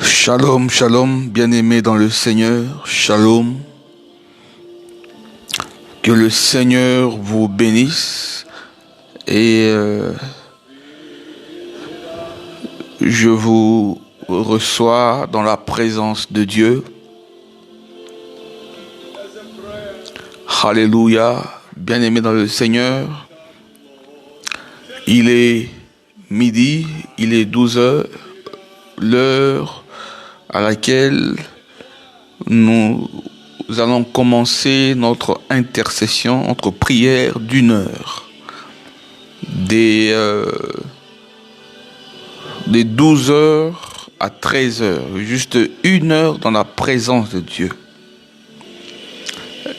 Shalom, shalom, bien-aimés dans le Seigneur, shalom. Que le Seigneur vous bénisse et je vous reçois dans la présence de Dieu. Alléluia, bien-aimés dans le Seigneur. Il est midi, il est 12 heures, l'heure à laquelle nous allons commencer notre intercession, notre prière d'1 heure. Des 12 heures à 13 heures, juste 1 heure dans la présence de Dieu.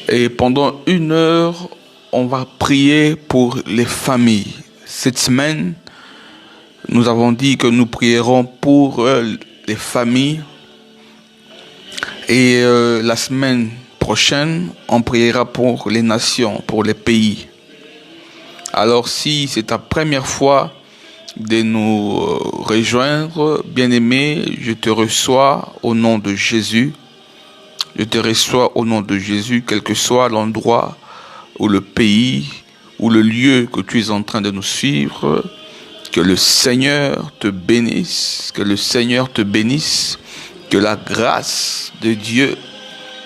Et pendant 1 heure, on va prier pour les familles. Cette semaine, nous avons dit que nous prierons pour les familles. Et la semaine prochaine, on priera pour les nations, pour les pays. Alors si c'est ta première fois de nous rejoindre, bien-aimé, je te reçois au nom de Jésus. Je te reçois au nom de Jésus, quel que soit l'endroit ou le pays ou le lieu que tu es en train de nous suivre. Que le Seigneur te bénisse, que le Seigneur te bénisse. Que la grâce de Dieu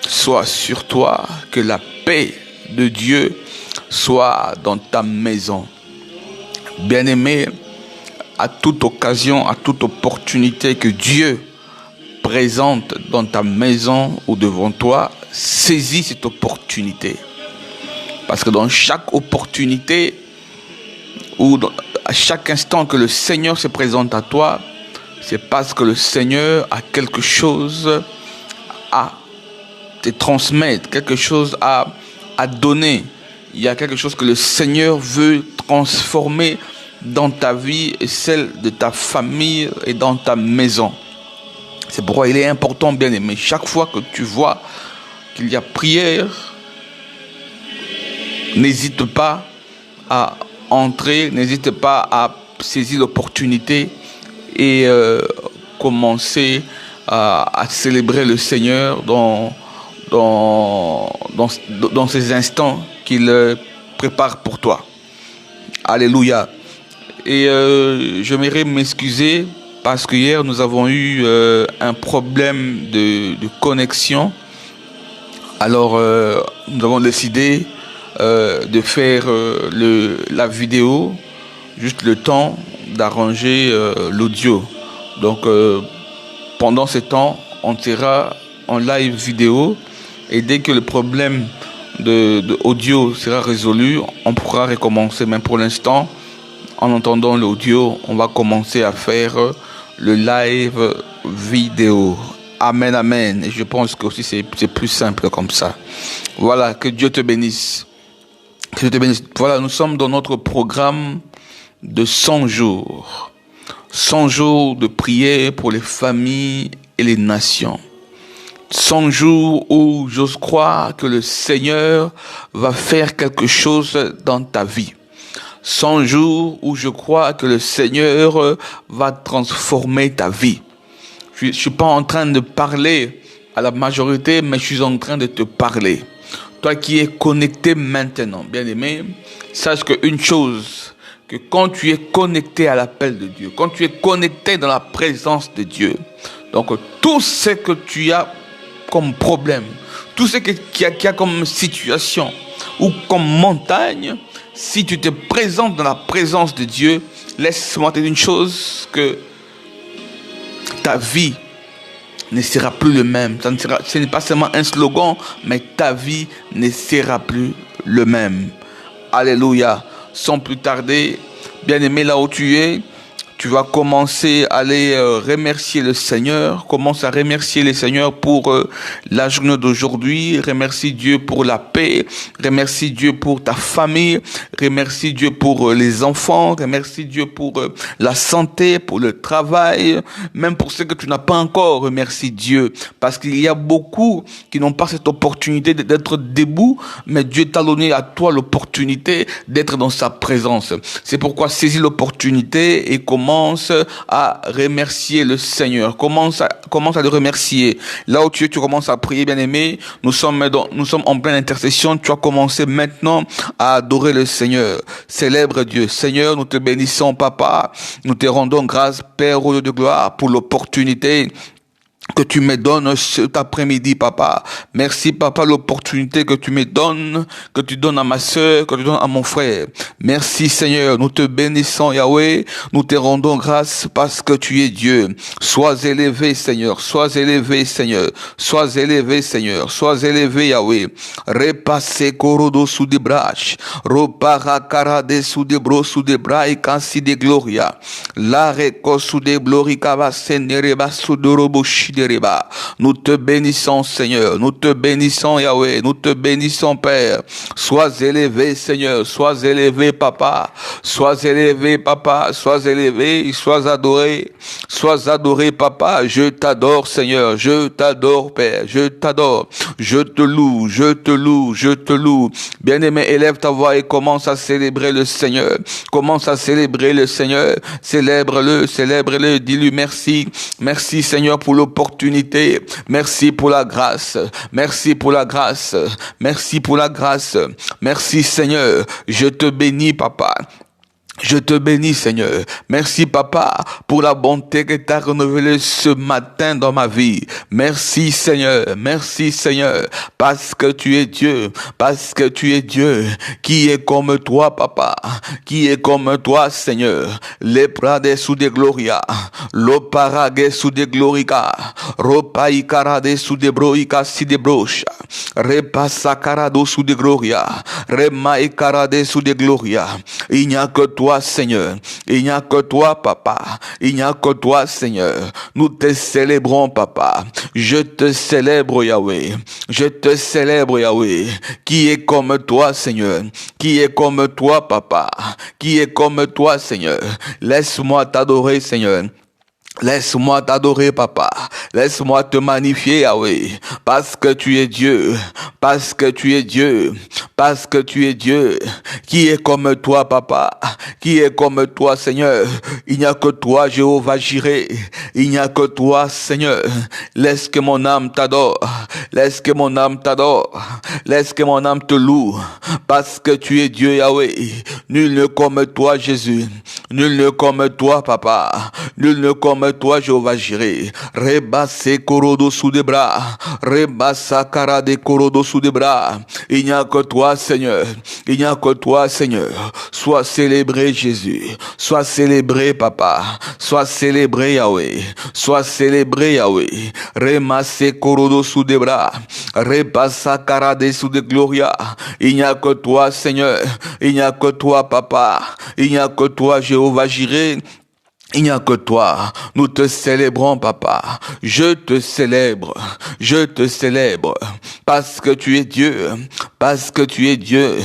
soit sur toi, que la paix de Dieu soit dans ta maison. Bien-aimé, à toute occasion, à toute opportunité que Dieu présente dans ta maison ou devant toi, saisis cette opportunité. Parce que dans chaque opportunité ou à chaque instant que le Seigneur se présente à toi, c'est parce que le Seigneur a quelque chose à te transmettre, quelque chose à donner. Il y a quelque chose que le Seigneur veut transformer dans ta vie et celle de ta famille et dans ta maison. C'est pourquoi il est important, bien aimé, chaque fois que tu vois qu'il y a prière, n'hésite pas à entrer, n'hésite pas à saisir l'opportunité et commencer à célébrer le Seigneur dans ces instants qu'il prépare pour toi. Alléluia. Et j'aimerais m'excuser parce que hier nous avons eu un problème de connexion. Alors nous avons décidé de faire la vidéo, juste le temps d'arranger l'audio. Donc pendant ce temps, on sera en live vidéo et dès que le problème de audio sera résolu, on pourra recommencer. Mais pour l'instant, en entendant l'audio, on va commencer à faire le live vidéo. Amen, amen. Et je pense que aussi c'est plus simple comme ça. Voilà, que Dieu te bénisse. Que Dieu te bénisse. Voilà, nous sommes dans notre programme de 100 jours. 100 jours de prière pour les familles et les nations. 100 jours où j'ose croire que le Seigneur va faire quelque chose dans ta vie. 100 jours où je crois que le Seigneur va transformer ta vie. Je suis pas en train de parler à la majorité, mais je suis en train de te parler. Toi qui es connecté maintenant, bien-aimé, sache qu'une chose, que quand tu es connecté à l'appel de Dieu, quand tu es connecté dans la présence de Dieu, donc tout ce que tu as comme problème, tout ce qu'il y a comme situation ou comme montagne, si tu te présentes dans la présence de Dieu, laisse-moi te dire une chose, que ta vie ne sera plus le même. Ce n'est pas seulement un slogan, mais ta vie ne sera plus le même. Alléluia. Sans plus tarder, bien-aimé, là où tu tu vas commencer à aller remercier le Seigneur. Commence à remercier le Seigneur pour la journée d'aujourd'hui. Remercie Dieu pour la paix. Remercie Dieu pour ta famille. Remercie Dieu pour les enfants. Remercie Dieu pour la santé, pour le travail. Même pour ce que tu n'as pas encore, remercie Dieu. Parce qu'il y a beaucoup qui n'ont pas cette opportunité d'être debout, mais Dieu t'a donné à toi l'opportunité d'être dans sa présence. C'est pourquoi saisis l'opportunité et commence à remercier le Seigneur. Commence à le remercier. Là où tu es, tu commences à prier, bien-aimé. Nous sommes en pleine intercession. Tu as commencé maintenant à adorer le Seigneur. Célèbre Dieu. Seigneur, nous te bénissons, Papa. Nous te rendons grâce, Père, au Dieu de gloire, pour l'opportunité que tu me donnes cet après-midi, Papa. Merci, Papa, l'opportunité que tu me donnes, que tu donnes à ma sœur, que tu donnes à mon frère. Merci, Seigneur. Nous te bénissons, Yahweh. Nous te rendons grâce parce que tu es Dieu. Sois élevé, Seigneur. Sois élevé, Seigneur. Sois élevé, Seigneur. Sois élevé, Yahweh. Repasse corodo sous des braches. Repara carade sous des bros sous des bras et cansi de gloria. La reco sous des glorica va senereba sous de roboshi. Nous te bénissons, Seigneur. Nous te bénissons, Yahweh. Nous te bénissons, Père. Sois élevé, Seigneur. Sois élevé, Papa. Sois élevé, Papa. Sois élevé. Sois adoré. Sois adoré, Papa. Je t'adore, Seigneur. Je t'adore, Père. Je t'adore. Je te loue. Je te loue. Je te loue. Bien-aimé, élève ta voix et commence à célébrer le Seigneur. Commence à célébrer le Seigneur. Célèbre-le. Célèbre-le. Dis-lui merci. Merci, Seigneur, pour l'opportunité. Merci pour la grâce. Merci pour la grâce. Merci pour la grâce. Merci, Seigneur. Je te bénis, Papa. Je te bénis, Seigneur. Merci, Papa, pour la bonté que tu as renouvelée ce matin dans ma vie. Merci, Seigneur. Merci, Seigneur. Parce que tu es Dieu. Parce que tu es Dieu. Qui est comme toi, Papa? Qui est comme toi, Seigneur? Les prades sous des gloria. L'oparage sous des glorica. Ropaïkarade sous des broïka si des broches. Repassacarado sous des gloria. Remaïkarade sous des gloria. Il n'y a que toi, Seigneur. Il n'y a que toi, Papa. Il n'y a que toi, Seigneur. Nous te célébrons, Papa. Je te célèbre, Yahweh. Je te célèbre, Yahweh. Qui est comme toi, Seigneur? Qui est comme toi, Papa? Qui est comme toi, Seigneur? Laisse-moi t'adorer, Seigneur. Laisse-moi t'adorer, Papa. Laisse-moi te magnifier, Yahweh. Parce que tu es Dieu. Parce que tu es Dieu. Parce que tu es Dieu. Qui est comme toi, Papa? Qui est comme toi, Seigneur? Il n'y a que toi, Jéhovah Jireh. Il n'y a que toi, Seigneur. Laisse que mon âme t'adore. Laisse que mon âme t'adore. Laisse que mon âme te loue. Parce que tu es Dieu, Yahweh. Nul ne comme toi, Jésus. Nul ne comme toi, Papa. Nul ne comme toi, Jéhovah Jireh. Rebasse corodo sous des bras. Rebassa cara de corodo sous des bras. Il n'y a que toi, Seigneur. Il n'y a que toi, Seigneur. Sois célébré, Jésus. Sois célébré, Papa. Sois célébré, Yahweh. Sois célébré, Yahweh. Remasse corodo sous des bras. Rebassa cara de sous des gloria. Il n'y a que toi, Seigneur. Il n'y a que toi, Papa. Il n'y a que toi, Jéhovah Jireh. Il n'y a que toi. Nous te célébrons, Papa. Je te célèbre. Je te célèbre. Parce que tu es Dieu. Parce que tu es Dieu.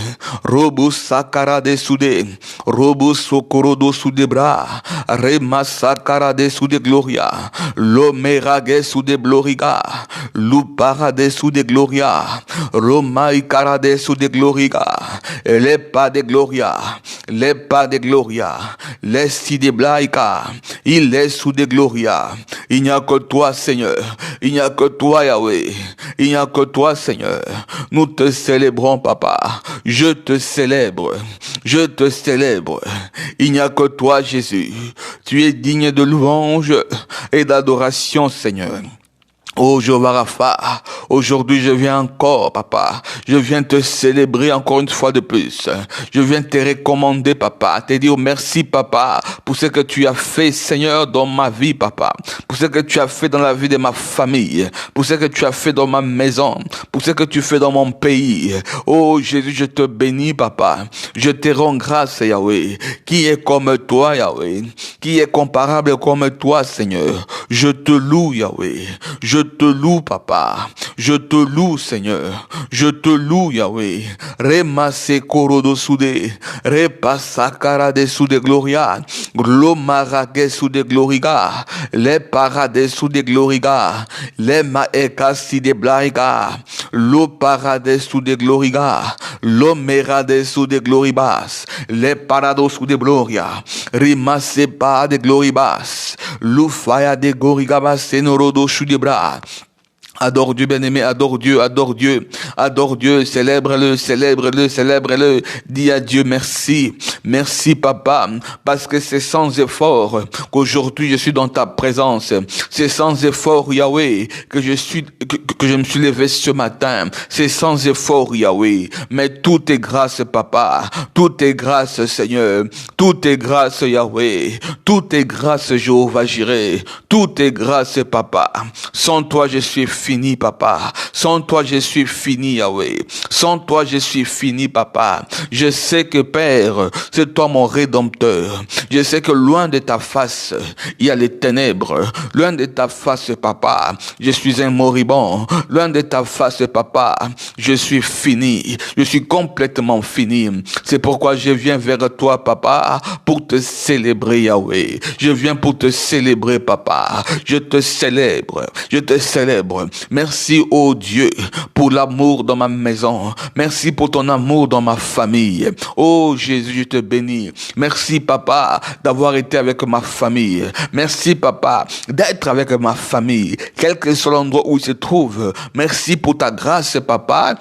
Robus sakara de soudé. Robus sokorodo sous des bras. Rema sakara de sous des gloria. Lomerage sous des gloriga. Lupara de sous des gloria. Romai cara de sous des gloriga. Les pas de gloria. Les pas de gloria. Les si de blaika. Il est sous des gloria. Il n'y a que toi, Seigneur. Il n'y a que toi, Yahweh. Il n'y a que toi, Seigneur. Nous te célébrons, Papa. Je te célèbre. Je te célèbre. Il n'y a que toi, Jésus. Tu es digne de louange et d'adoration, Seigneur. Oh Jéhovah Rapha, aujourd'hui je viens encore, papa. Je viens te célébrer encore une fois de plus. Je viens te recommander, papa. Te dire merci, papa, pour ce que tu as fait, Seigneur, dans ma vie, papa. Pour ce que tu as fait dans la vie de ma famille. Pour ce que tu as fait dans ma maison. Pour ce que tu fais dans mon pays. Oh Jésus, je te bénis, papa. Je te rends grâce, Yahweh. Qui est comme toi, Yahweh? Qui est comparable comme toi, Seigneur? Je te loue, Yahweh. Je te loue, papa. Je te loue, Seigneur. Je te loue, Yahweh. Remase korodo sude. Repasakara de sude gloria. Glomarage sude gloriga. Le parade sude gloriga. Le maekasi de blaiga. Lo parade sude gloriga. Lo merade sude gloribas. Le parado sude gloria. Rimase pa de gloribas. Lufaya de gorigabas senorodo shudebra. Adore Dieu, bien-aimé, adore Dieu, adore Dieu, adore Dieu, célèbre-le, célèbre-le, célèbre-le. Dis à Dieu merci, merci papa, parce que c'est sans effort qu'aujourd'hui je suis dans ta présence. C'est sans effort, Yahweh, que je me suis levé ce matin. C'est sans effort, Yahweh, mais tout est grâce, papa, tout est grâce, Seigneur, tout est grâce, Yahweh, tout est grâce, Jéhovah Jireh, tout est grâce, papa. Sans toi, je suis fini, papa. Sans toi, je suis fini, Yahweh. Sans toi, je suis fini, papa. Je sais que, Père, c'est toi mon Rédempteur. Je sais que loin de ta face, il y a les ténèbres. Loin de ta face, papa, je suis un moribond. Loin de ta face, papa, je suis fini. Je suis complètement fini. C'est pourquoi je viens vers toi, papa, pour te célébrer, Yahweh. Je viens pour te célébrer, papa. Je te célèbre. Je te célèbre. Merci, oh Dieu, pour l'amour dans ma maison. Merci pour ton amour dans ma famille. Oh Jésus, je te bénis. Merci, papa, d'avoir été avec ma famille. Merci, papa, d'être avec ma famille, quel que soit l'endroit où il se trouve. Merci pour ta grâce, papa.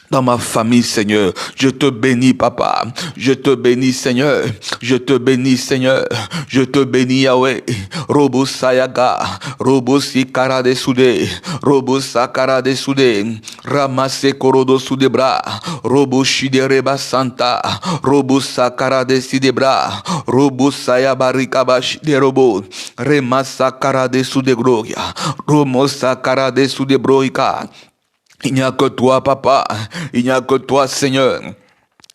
Dans ma famille, Seigneur, je te bénis, papa. Je te bénis, Seigneur. Je te bénis, Seigneur. Je te bénis, Yahweh. Robo Sayaga. Robo Sikara de Soudé. Robo Sakara de Soudé. Ramase Korodo Soudebra. Robo Shidereba Santa. Robo Sakara de Sidebra. Robo Sayabarikaba Shiderobo. Remasakara de Soudegloria. Romo Sakara de Soudebroika. Il n'y a que toi, papa. Il n'y a que toi, Seigneur.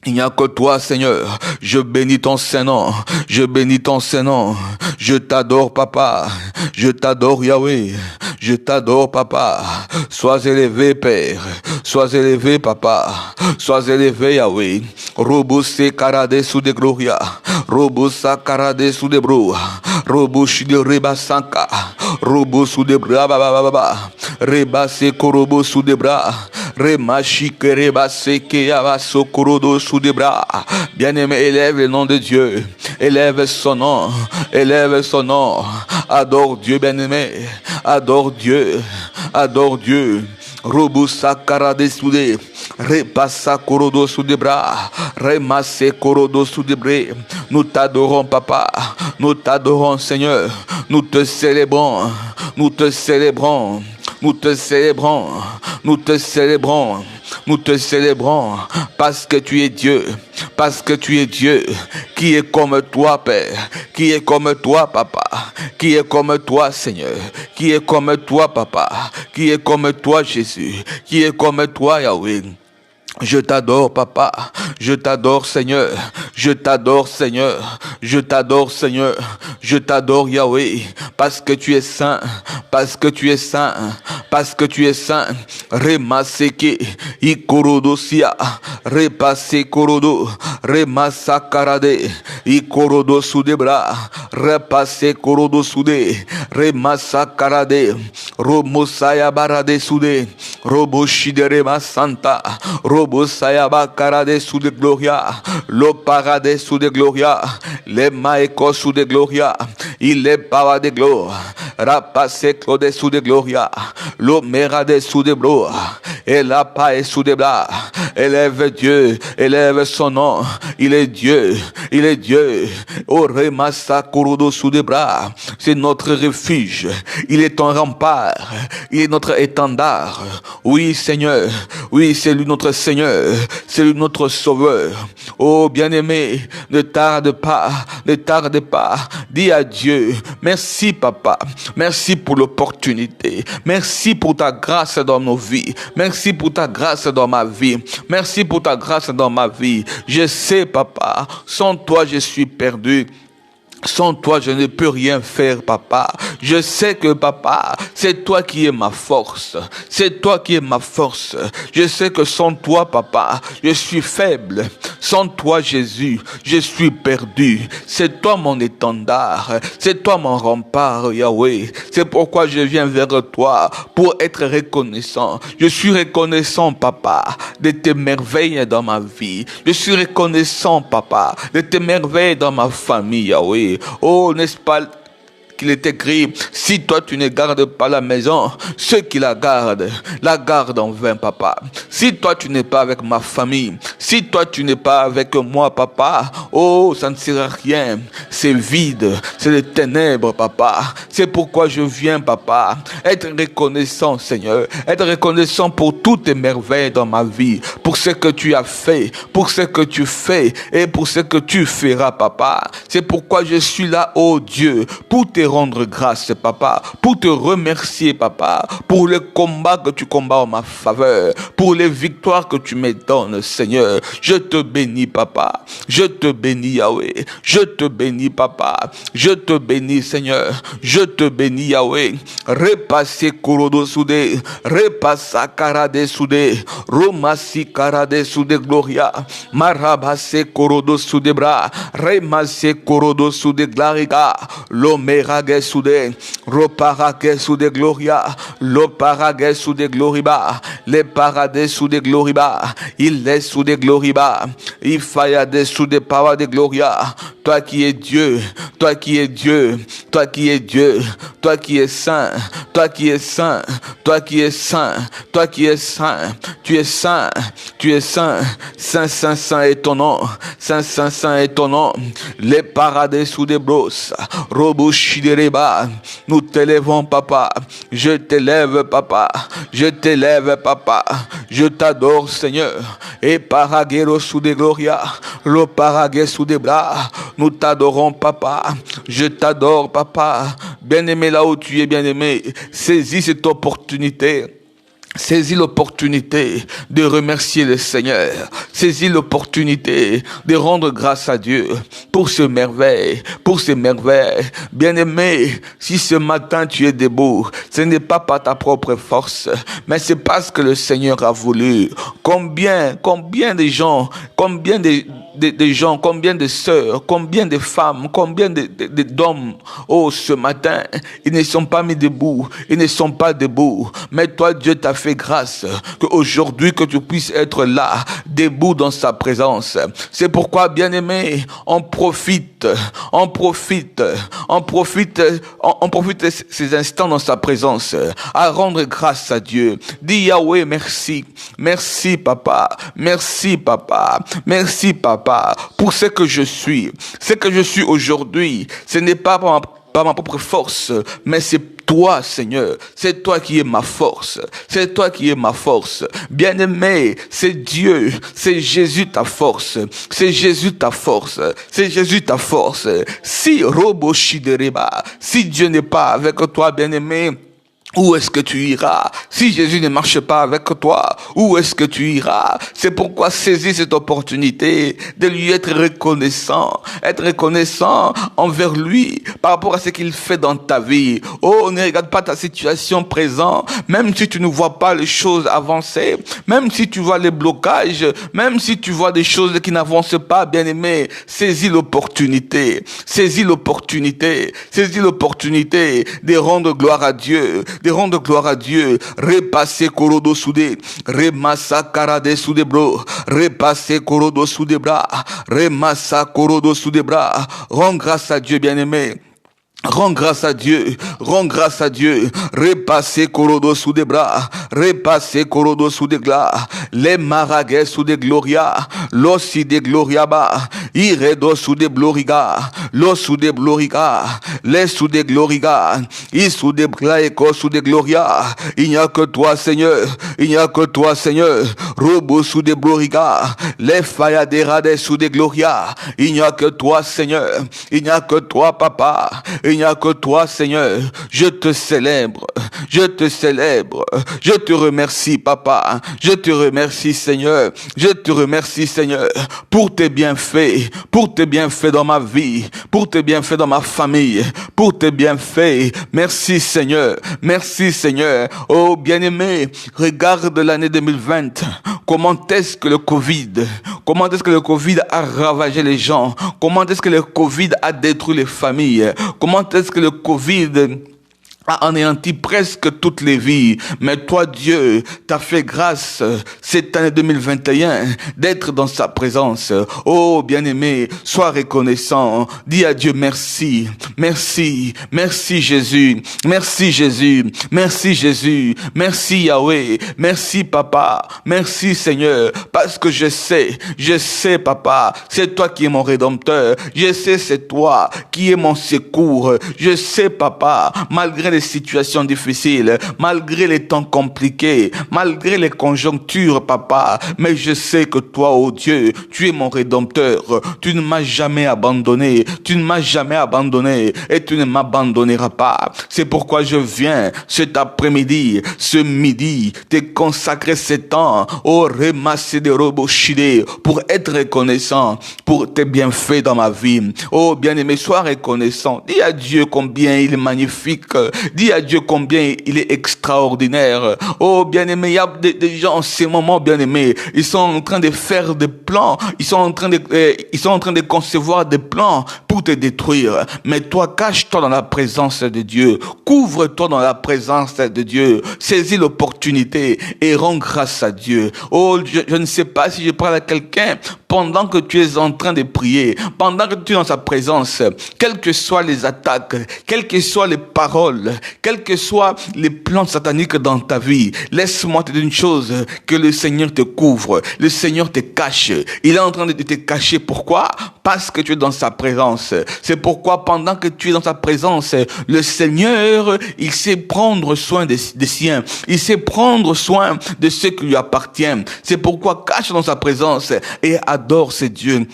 Il n'y a que toi, Seigneur. Je bénis ton Saint-Nom. Je bénis ton Saint-Nom. Je t'adore, papa. Je t'adore, Yahweh. Je t'adore, papa. Sois élevé, Père. Sois élevé, papa. Sois élevé, Yahweh. Robose karade sous de gloria. Robosa karade sous de bro. Robush de rebasanka. Robo sous de bra, baba. Rebase korobo sous de bras. Remashike rebase keyava sokorodo sous des bras. Bien-aimé, élève le nom de Dieu. Élève son nom. Élève son nom. Adore Dieu, bien-aimé. Adore Dieu. Adore Dieu. Robusa karade soudé. Repassa korodo sous des bras. Remasse korodo sous des bras. Nous t'adorons, papa. Nous t'adorons, Seigneur. Nous te célébrons. Nous te célébrons. Nous te célébrons, nous te célébrons, nous te célébrons, parce que tu es Dieu, parce que tu es Dieu, qui est comme toi, Père, qui est comme toi, Papa, qui est comme toi, Seigneur, qui est comme toi, Papa, qui est comme toi, Jésus, qui est comme toi, Yahweh. Je t'adore, papa. Je t'adore, Seigneur. Je t'adore, Seigneur. Je t'adore, Seigneur. Je t'adore, Yahweh. Parce que tu es saint. Parce que tu es saint. Parce que tu es saint. Remaseke. Ikorodosia. Repase korodo. Remasakarade. Ikorodo sudebra. Repase korodo sude. Remasakarade. Romosaya barade sude. Roboshide santa. Robo sayaba karade sous de gloria, lo parade sous de gloria, les maécos sous de gloria, il est para de gloire, rapace clode sous de gloria, lo merade sous de gloire, Et la paix sous des bras. Élève Dieu, élève son nom. Il est Dieu, il est Dieu. Oremasa Kurudo sous des bras. C'est notre refuge. Il est ton rempart. Il est notre étendard. Oui, Seigneur. Oui, c'est lui notre Seigneur. C'est lui notre Sauveur. Oh, bien-aimé, ne tarde pas. Ne tarde pas. Dis à Dieu, merci, Papa. Merci pour l'opportunité. Merci pour ta grâce dans nos vies. Merci pour ta grâce dans ma vie. Merci pour ta grâce dans ma vie. Je sais, Papa, sans toi, je suis perdu. Sans toi, je ne peux rien faire, Papa. Je sais que, Papa, c'est toi qui es ma force. C'est toi qui es ma force. Je sais que sans toi, Papa, je suis faible. Sans toi, Jésus, je suis perdu. C'est toi mon étendard. C'est toi mon rempart, Yahweh. C'est pourquoi je viens vers toi pour être reconnaissant. Je suis reconnaissant, Papa, de tes merveilles dans ma vie. Je suis reconnaissant, Papa, de tes merveilles dans ma famille, Yahweh. Oh, n'est-ce pas qu'il est écrit, si toi tu ne gardes pas la maison, ceux qui la gardent en vain, Papa. Si toi tu n'es pas avec ma famille, si toi tu n'es pas avec moi, Papa, oh, ça ne sert à rien. C'est vide, c'est les ténèbres, Papa. C'est pourquoi je viens, Papa, être reconnaissant, Seigneur, être reconnaissant pour toutes tes merveilles dans ma vie, pour ce que tu as fait, pour ce que tu fais et pour ce que tu feras, Papa. C'est pourquoi je suis là, oh Dieu, pour te rendre grâce, Papa, pour te remercier, Papa, pour le combat que tu combats en ma faveur, pour les victoires que tu me donnes, Seigneur. Je te bénis, Papa. Je te bénis, Yahweh. Je te bénis, Papa. Je te bénis, Seigneur. Je te bénis, Yahweh. Repasse Kurodo Soudé. Repasse Karade Soudé. Romasi Karade Soudé Gloria. Marabase Kurodo Soudé Bra. Remase Kurodo Soudé Glariga. Lomera Soudé, Roparage Soudé Gloria, Loparage Soudé Gloriba, les paradis Soudé Gloriba, il est Soudé Gloriba, il faillade Soudé Power de Gloria, toi qui es Dieu, toi qui es Dieu, toi qui es Dieu, toi qui es saint, toi qui es saint, toi qui es saint, toi qui es saint, tu es saint, tu es saint, saint, saint, saint est ton nom, saint, saint, saint est ton nom, les paradis Soudé Bros, Robushi nous t'élèvons, Papa. Je t'élève, Papa. Je t'élève, Papa. Je t'adore, Seigneur. Et paraguero sous des gloria, le paragué sous des bras. Nous t'adorons, Papa. Je t'adore, Papa. Bien-aimé là où tu es, bien-aimé. Saisis cette opportunité. Saisis l'opportunité de remercier le Seigneur. Saisis l'opportunité de rendre grâce à Dieu pour ces merveilles, pour ces merveilles. Bien-aimé, si ce matin tu es debout, ce n'est pas par ta propre force, mais c'est parce que le Seigneur a voulu. Combien de gens, combien de sœurs, combien de femmes, combien d'hommes, oh, ce matin, ils ne sont pas mis debout, ils ne sont pas debout. Mais toi, Dieu t'a fait grâce qu'aujourd'hui, que tu puisses être là, debout dans sa présence. C'est pourquoi, bien-aimé, on profite ces instants dans sa présence, à rendre grâce à Dieu. Dis Yahweh, merci. Merci, Papa. Merci, Papa. Merci, Papa, pour ce que je suis. Ce que je suis aujourd'hui, ce n'est pas par ma propre force, mais c'est toi, Seigneur. C'est toi qui es ma force. C'est toi qui es ma force. Bien-aimé, c'est Dieu. C'est Jésus ta force. C'est Jésus ta force. C'est Jésus ta force. Si si Dieu n'est pas avec toi, bien-aimé, où est-ce que tu iras? Si Jésus ne marche pas avec toi, où est-ce que tu iras? C'est pourquoi saisis cette opportunité de lui être reconnaissant envers lui par rapport à ce qu'il fait dans ta vie. Oh, ne regarde pas ta situation présente, même si tu ne vois pas les choses avancer, même si tu vois les blocages, même si tu vois des choses qui n'avancent pas, bien-aimé, saisis l'opportunité de rendre gloire à Dieu. Repasser Korodo Soudé, Remassa Karade Soudé Bro, repasser Korodo Soudé Bra, Remassa Korodo Soudé Bra. Rends grâce à Dieu, bien-aimé. Rends grâce à Dieu, rends grâce à Dieu. Repassez Korodo sous des bras, repassez Korodo sous des glas, les maragues sous des gloria, l'ossi des gloriaba, iredo sous des bloriga, l'os sous des bloriga, les sous des gloriga, i sous des glaéco sous des gloria. Il n'y a que toi, Seigneur, il n'y a que toi, Seigneur. Robo sous des bloriga, les fayaderades sous des gloria. Il n'y a que toi, Seigneur, il n'y a que toi, Papa. Il n'y a que toi, Seigneur. Je te célèbre. Je te célèbre. Je te remercie, Papa. Je te remercie, Seigneur. Je te remercie, Seigneur, pour tes bienfaits. Pour tes bienfaits dans ma vie. Pour tes bienfaits dans ma famille. Pour tes bienfaits. Merci, Seigneur. Merci, Seigneur. Oh, bien-aimé, regarde l'année 2020. Comment est-ce que le Covid a ravagé les gens? Comment est-ce que le Covid a détruit les familles? Comment est-ce que le Covid a anéanti presque toutes les vies? Mais toi, Dieu, t'as fait grâce cette année 2021 d'être dans sa présence. Oh, bien-aimé, sois reconnaissant. Dis à Dieu merci, merci, merci Jésus, merci Jésus, merci Jésus, merci Yahweh, merci Papa, merci Seigneur, parce que je sais Papa, c'est toi qui es mon rédempteur, je sais c'est toi qui es mon secours, je sais Papa, malgré les situations difficiles, malgré les temps compliqués, malgré les conjonctures, Papa, mais je sais que toi, oh Dieu, tu es mon rédempteur. Tu ne m'as jamais abandonné, tu ne m'as jamais abandonné et tu ne m'abandonneras pas. C'est pourquoi je viens cet après-midi, ce midi, te consacrer ce temps au remassé de Roboshide pour être reconnaissant pour tes bienfaits dans ma vie. Oh bien-aimé, sois reconnaissant. Dis à Dieu combien il est magnifique. Dis à Dieu combien il est extraordinaire. Oh bien-aimé, il y a des gens en ces moments, bien-aimés, ils sont en train de faire des plans, ils sont en train de concevoir des plans pour te détruire. Mais toi, cache-toi dans la présence de Dieu. Couvre-toi dans la présence de Dieu. Saisis l'opportunité et rends grâce à Dieu. Oh, je ne sais pas si je parle à quelqu'un pendant que tu es en train de prier, pendant que tu es dans sa présence, quelles que soient les attaques, quelles que soient les paroles, quels que soient les plans sataniques dans ta vie, laisse-moi te dire une chose, que le Seigneur te couvre, le Seigneur te cache. Il est en train de te cacher. Pourquoi? Parce que tu es dans sa présence. C'est pourquoi pendant que tu es dans sa présence, le Seigneur, il sait prendre soin des siens. Il sait prendre soin de ceux qui lui appartiennent. C'est pourquoi cache dans sa présence et adore ce Dieu.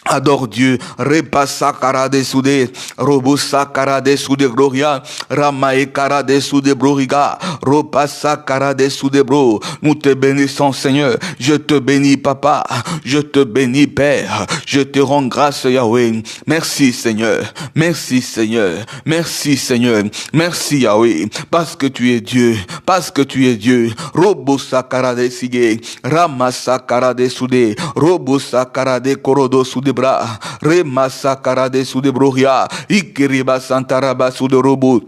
Adore Dieu, repassa karade soude, robusa karade soude gloria, ramae karade soude broriga, repassa karade soude bro. Nous te bénissons Seigneur, je te bénis Papa, je te bénis Père, je te rends grâce Yahweh. Merci Seigneur, merci Seigneur, merci Seigneur, merci Yahweh, parce que tu es Dieu, parce que tu es Dieu. Robusa karade sige, ramassa karade soude, robusa karade korodo soude bra, remassa karade sous de broria, ikiriba santaraba sous de robot.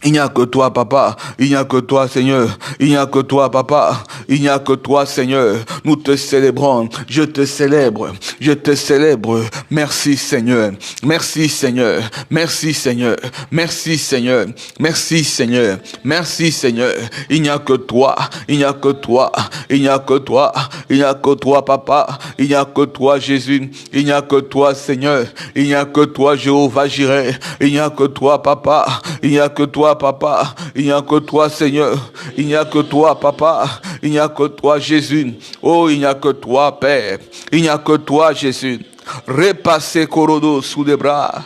Il n'y a que toi, Papa. Il n'y a que toi, Seigneur. Il n'y a que toi, Papa. Il n'y a que toi, Seigneur. Nous te célébrons. Je te célèbre. Je te célèbre. Merci, Seigneur. Merci, Seigneur. Merci, Seigneur. Merci, Seigneur. Merci, Seigneur. Merci, Seigneur. Il n'y a que toi. Il n'y a que toi. Il n'y a que toi. Il n'y a que toi, Papa. Il n'y a que toi, Jésus. Il n'y a que toi, Seigneur. Il n'y a que toi, Jéhovah Jireh. Il n'y a que toi, Papa. Il n'y a que toi, Papa, il n'y a que toi Seigneur, il n'y a que toi Papa, il n'y a que toi Jésus, oh il n'y a que toi Père, il n'y a que toi Jésus. Repassez Korodo sous des bras,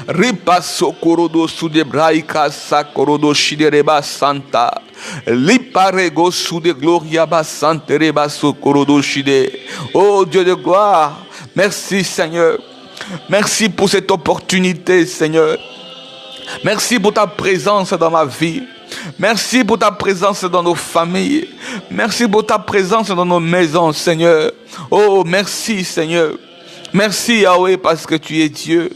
repasso Korodo sous des bras, Ikasa Korodo Shidereba Santa, Liparego sous des gloria Basantereba so Korodo Shide. Oh Dieu de gloire, merci Seigneur, merci pour cette opportunité Seigneur. Merci pour ta présence dans ma vie. Merci pour ta présence dans nos familles. Merci pour ta présence dans nos maisons, Seigneur. Oh, merci, Seigneur. Merci, Yahweh, parce que tu es Dieu.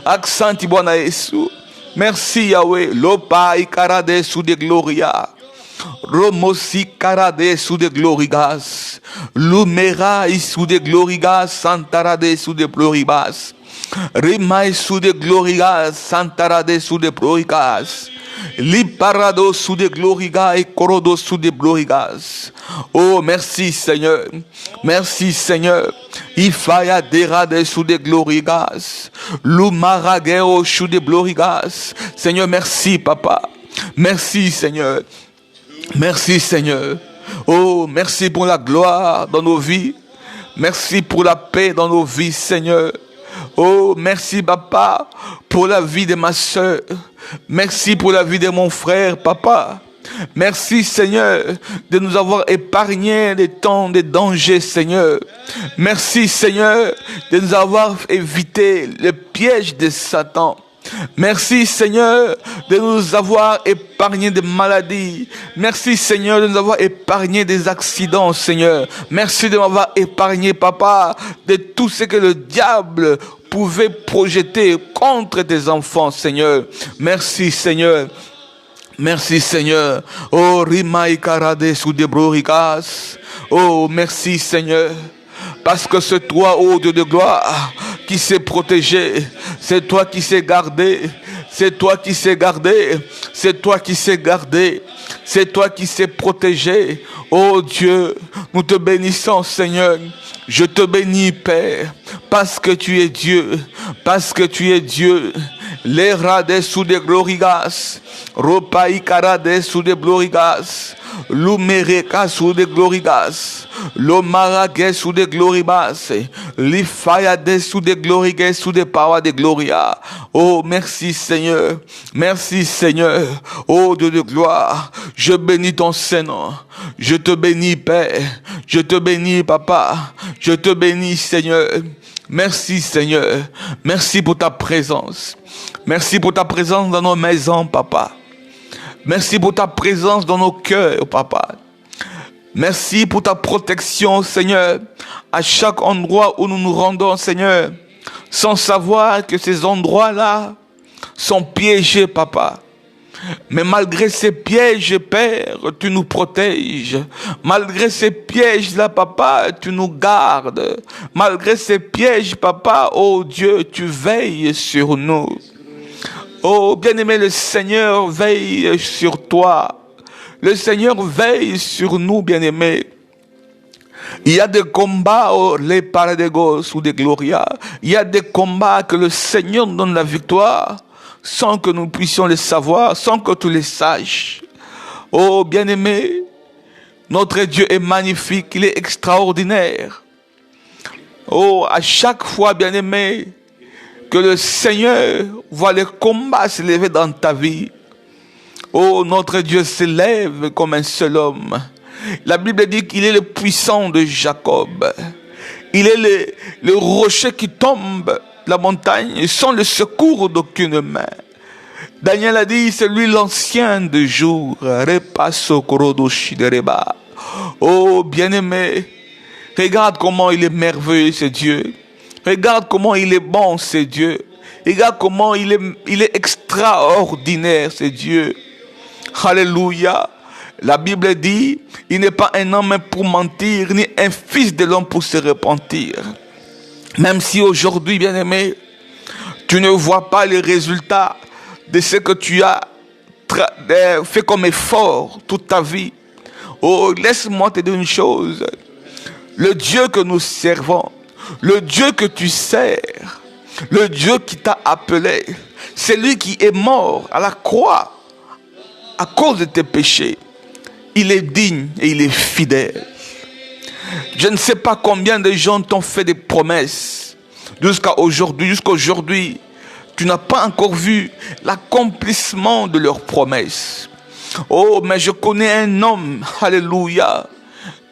Accent Ibwana Yesu. Merci, Yahweh. Lopa ikarade sous de gloria. Romosi karade sous de glorigas. Lumera sous de glorigas. Santarade sous de gloribas. Rimai sous de glorias, santarade sous de glorias. Liparado sous de glorigas et corodo sous de glorigas. Oh, merci Seigneur. Merci Seigneur. Ifaya derade sous de glorigas. Lumarageo sous de glorigas. Seigneur, merci Papa. Merci Seigneur. Merci Seigneur. Oh, merci pour la gloire dans nos vies. Merci pour la paix dans nos vies, Seigneur. Oh, merci, Papa, pour la vie de ma soeur. Merci pour la vie de mon frère, Papa. Merci, Seigneur, de nous avoir épargné des temps de danger, Seigneur. Merci, Seigneur, de nous avoir évité le piège de Satan. Merci Seigneur de nous avoir épargné des maladies. Merci Seigneur de nous avoir épargné des accidents, Seigneur. Merci de m'avoir épargné, Papa, de tout ce que le diable pouvait projeter contre tes enfants, Seigneur. Merci Seigneur. Merci Seigneur. Oh, Rimai Karade Soudebrorikas. Oh, merci Seigneur. Parce que c'est toi, ô Dieu de gloire, qui s'est protégé. C'est toi qui s'est gardé. C'est toi qui s'est gardé. C'est toi qui s'est gardé. C'est toi qui s'est protégé. Oh Dieu, nous te bénissons, Seigneur. Je te bénis, Père, parce que tu es Dieu. Parce que tu es Dieu. Les rades sous des glorigas. Ropaï karades sous des glorigas. Lumereka sous des glorigas. Lomarague sous des gloribas. Lifayade sous des glorigas sous des parois de gloria. Oh, merci Seigneur. Merci Seigneur. Oh Dieu de gloire. Je bénis ton Saint-Nom. Je te bénis Père. Je te bénis Papa. Je te bénis Seigneur. Merci Seigneur. Merci pour ta présence. Merci pour ta présence dans nos maisons, Papa. Merci pour ta présence dans nos cœurs, Papa. Merci pour ta protection, Seigneur, à chaque endroit où nous nous rendons, Seigneur, sans savoir que ces endroits-là sont piégés, Papa. Mais malgré ces pièges, Père, tu nous protèges. Malgré ces pièges-là, Papa, tu nous gardes. Malgré ces pièges, Papa, oh Dieu, tu veilles sur nous. Oh, bien-aimé, le Seigneur veille sur toi. Le Seigneur veille sur nous, bien-aimés. Il y a des combats, oh, les paradégos ou des glorias. Il y a des combats que le Seigneur nous donne la victoire sans que nous puissions les savoir, sans que tu les saches. Oh, bien-aimé, notre Dieu est magnifique, il est extraordinaire. Oh, à chaque fois, bien-aimé, que le Seigneur voit les combats s'élever dans ta vie. Oh, notre Dieu s'élève comme un seul homme. La Bible dit qu'il est le puissant de Jacob. Il est le rocher qui tombe la montagne sans le secours d'aucune main. Daniel a dit, c'est lui l'ancien de jour. Oh, bien-aimé, regarde comment il est merveilleux, ce Dieu. Regarde comment il est bon, ce Dieu. Regarde comment il est extraordinaire, ce Dieu. Alléluia. La Bible dit, il n'est pas un homme pour mentir, ni un fils de l'homme pour se repentir. Même si aujourd'hui, bien-aimé, tu ne vois pas les résultats de ce que tu as fait comme effort toute ta vie. Oh, laisse-moi te dire une chose. Le Dieu que nous servons, le Dieu que tu sers, le Dieu qui t'a appelé, c'est lui qui est mort à la croix à cause de tes péchés. Il est digne et il est fidèle. Je ne sais pas combien de gens t'ont fait des promesses jusqu'à aujourd'hui. Jusqu'aujourd'hui, tu n'as pas encore vu l'accomplissement de leurs promesses. Oh, mais je connais un homme, alléluia,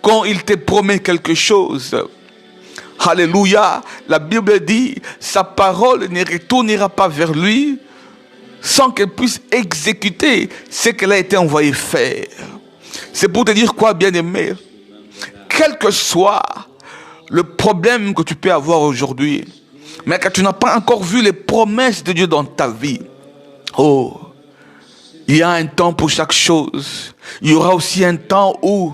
quand il te promet quelque chose, alléluia, la Bible dit, sa parole ne retournera pas vers lui sans qu'elle puisse exécuter ce qu'elle a été envoyée faire. C'est pour te dire quoi, bien-aimé? Quel que soit le problème que tu peux avoir aujourd'hui, mais que tu n'as pas encore vu les promesses de Dieu dans ta vie, oh, il y a un temps pour chaque chose. Il y aura aussi un temps où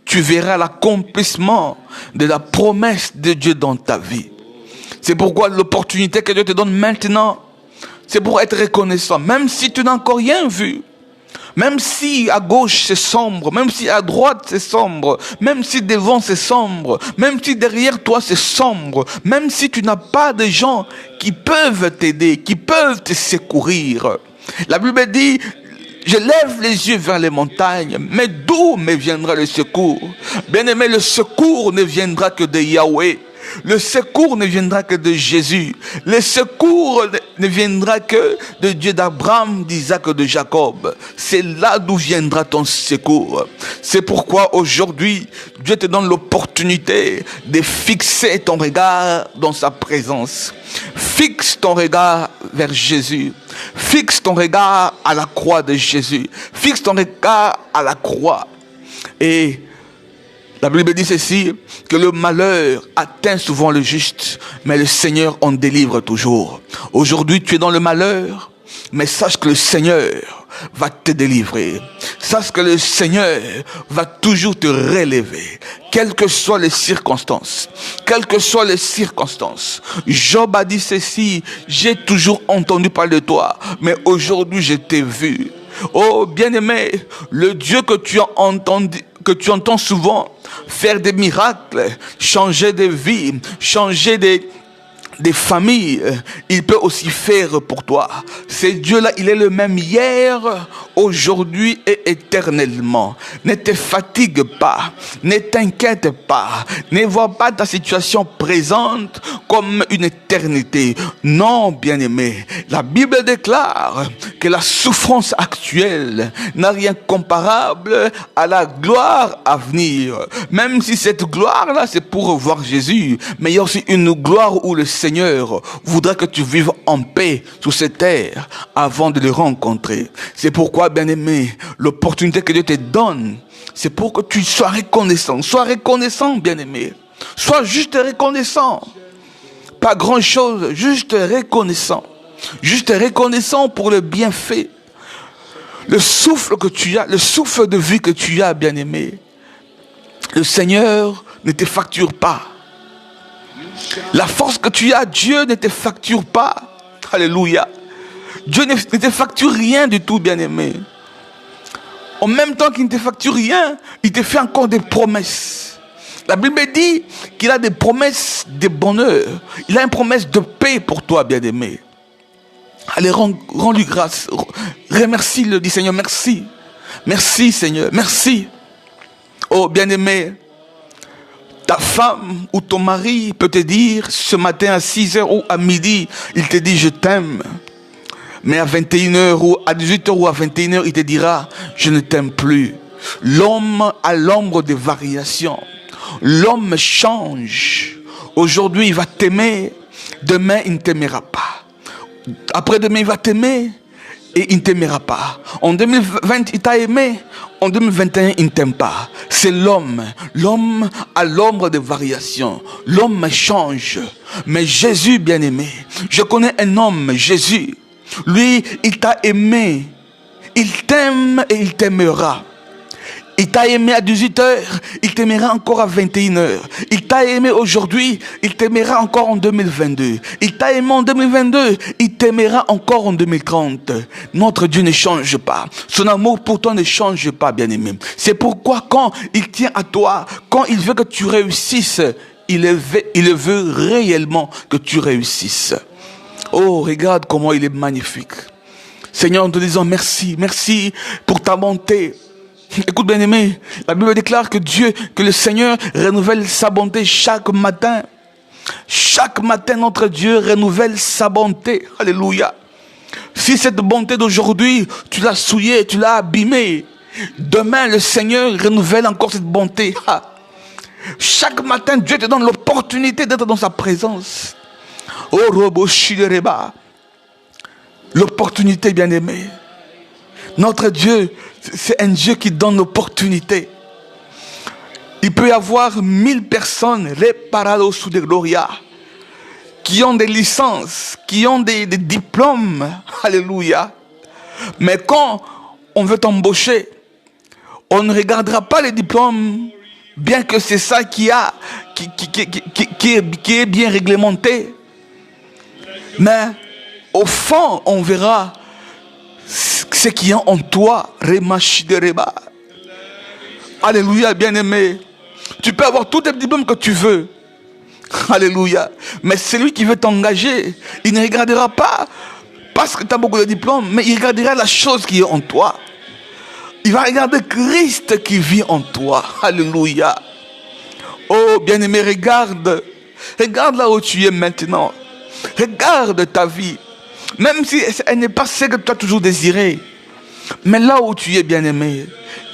tu verras l'accomplissement de la promesse de Dieu dans ta vie. C'est pourquoi l'opportunité que Dieu te donne maintenant, c'est pour être reconnaissant. Même si tu n'as encore rien vu, même si à gauche c'est sombre, même si à droite c'est sombre, même si devant c'est sombre, même si derrière toi c'est sombre, même si tu n'as pas de gens qui peuvent t'aider, qui peuvent te secourir. La Bible dit, je lève les yeux vers les montagnes, mais d'où me viendra le secours? Bien-aimé, le secours ne viendra que de Yahweh. Le secours ne viendra que de Jésus. Le secours ne viendra que de Dieu d'Abraham, d'Isaac et de Jacob. C'est là d'où viendra ton secours. C'est pourquoi aujourd'hui, Dieu te donne l'opportunité de fixer ton regard dans sa présence. Fixe ton regard vers Jésus. Fixe ton regard à la croix de Jésus. Fixe ton regard à la croix. Et la Bible dit ceci, que le malheur atteint souvent le juste, mais le Seigneur en délivre toujours. Aujourd'hui, tu es dans le malheur, mais sache que le Seigneur va te délivrer. Sache que le Seigneur va toujours te relever, quelles que soient les circonstances. Quelles que soient les circonstances. Job a dit ceci, j'ai toujours entendu parler de toi, mais aujourd'hui je t'ai vu. Oh bien-aimé, le Dieu que tu as entendu, que tu entends souvent faire des miracles, changer de vie, changer des familles, il peut aussi faire pour toi. Ce Dieu-là, il est le même hier, aujourd'hui et éternellement. Ne te fatigue pas, ne t'inquiète pas, ne vois pas ta situation présente comme une éternité. Non, bien-aimé, la Bible déclare que la souffrance actuelle n'a rien comparable à la gloire à venir. Même si cette gloire-là, c'est pour voir Jésus, mais il y a aussi une gloire où le Seigneur voudra que tu vives en paix sur cette terre avant de le rencontrer. C'est pourquoi, bien-aimé, l'opportunité que Dieu te donne, c'est pour que tu sois reconnaissant. Sois reconnaissant, bien-aimé. Sois juste reconnaissant. Pas grand-chose, juste reconnaissant. Juste reconnaissant pour le bienfait. Le souffle que tu as, le souffle de vie que tu as, bien-aimé. Le Seigneur ne te facture pas. La force que tu as, Dieu ne te facture pas. Alléluia. Dieu ne te facture rien du tout, bien-aimé. En même temps qu'il ne te facture rien, il te fait encore des promesses. La Bible dit qu'il a des promesses de bonheur. Il a une promesse de paix pour toi, bien-aimé. Allez, rends-lui grâce. Remercie-le, dis Seigneur, merci. Merci, Seigneur, merci. Oh, bien-aimé, ta femme ou ton mari peut te dire ce matin à 6h ou à midi, il te dit je t'aime. Mais à 21h ou à 18h ou à 21h, il te dira je ne t'aime plus. L'homme a l'ombre des variations. L'homme change. Aujourd'hui, il va t'aimer. Demain, il ne t'aimera pas. Après-demain, il va t'aimer et il ne t'aimera pas. En 2020, il t'a aimé. En 2021, il ne t'aime pas. C'est l'homme. L'homme a l'ombre de variation. L'homme change. Mais Jésus, bien-aimé, je connais un homme, Jésus. Lui, il t'a aimé. Il t'aime et il t'aimera. Il t'a aimé à 18h, il t'aimera encore à 21h. Il t'a aimé aujourd'hui, il t'aimera encore en 2022. Il t'a aimé en 2022, il t'aimera encore en 2030. Notre Dieu ne change pas. Son amour pour toi ne change pas, bien-aimé. C'est pourquoi quand il tient à toi, quand il veut que tu réussisses, il veut réellement que tu réussisses. Oh, regarde comment il est magnifique. Seigneur, nous te disons merci, merci pour ta bonté. Écoute bien aimé, la Bible déclare que Dieu, que le Seigneur renouvelle sa bonté chaque matin. Chaque matin notre Dieu renouvelle sa bonté. Alléluia. Si cette bonté d'aujourd'hui, tu l'as souillée, tu l'as abîmée, demain le Seigneur renouvelle encore cette bonté. Chaque matin Dieu te donne l'opportunité d'être dans sa présence. Oh Robo Shidereba. L'opportunité bien aimée. Notre Dieu, c'est un Dieu qui donne l'opportunité. Il peut y avoir 1000 personnes, les parados sous des gloria, qui ont des licences, qui ont des diplômes. Alléluia. Mais quand on veut t'embaucher, on ne regardera pas les diplômes, bien que c'est ça qui est bien réglementé. Mais au fond, on verra ce qui est en toi. Alléluia, bien-aimé. Tu peux avoir tous les diplômes que tu veux. Alléluia. Mais celui qui veut t'engager, il ne regardera pas parce que tu as beaucoup de diplômes, mais il regardera la chose qui est en toi. Il va regarder Christ qui vit en toi. Alléluia. Oh, bien-aimé, regarde. Regarde là où tu es maintenant. Regarde ta vie. Même si elle n'est pas celle que tu as toujours désirée. Mais là où tu es, bien-aimé,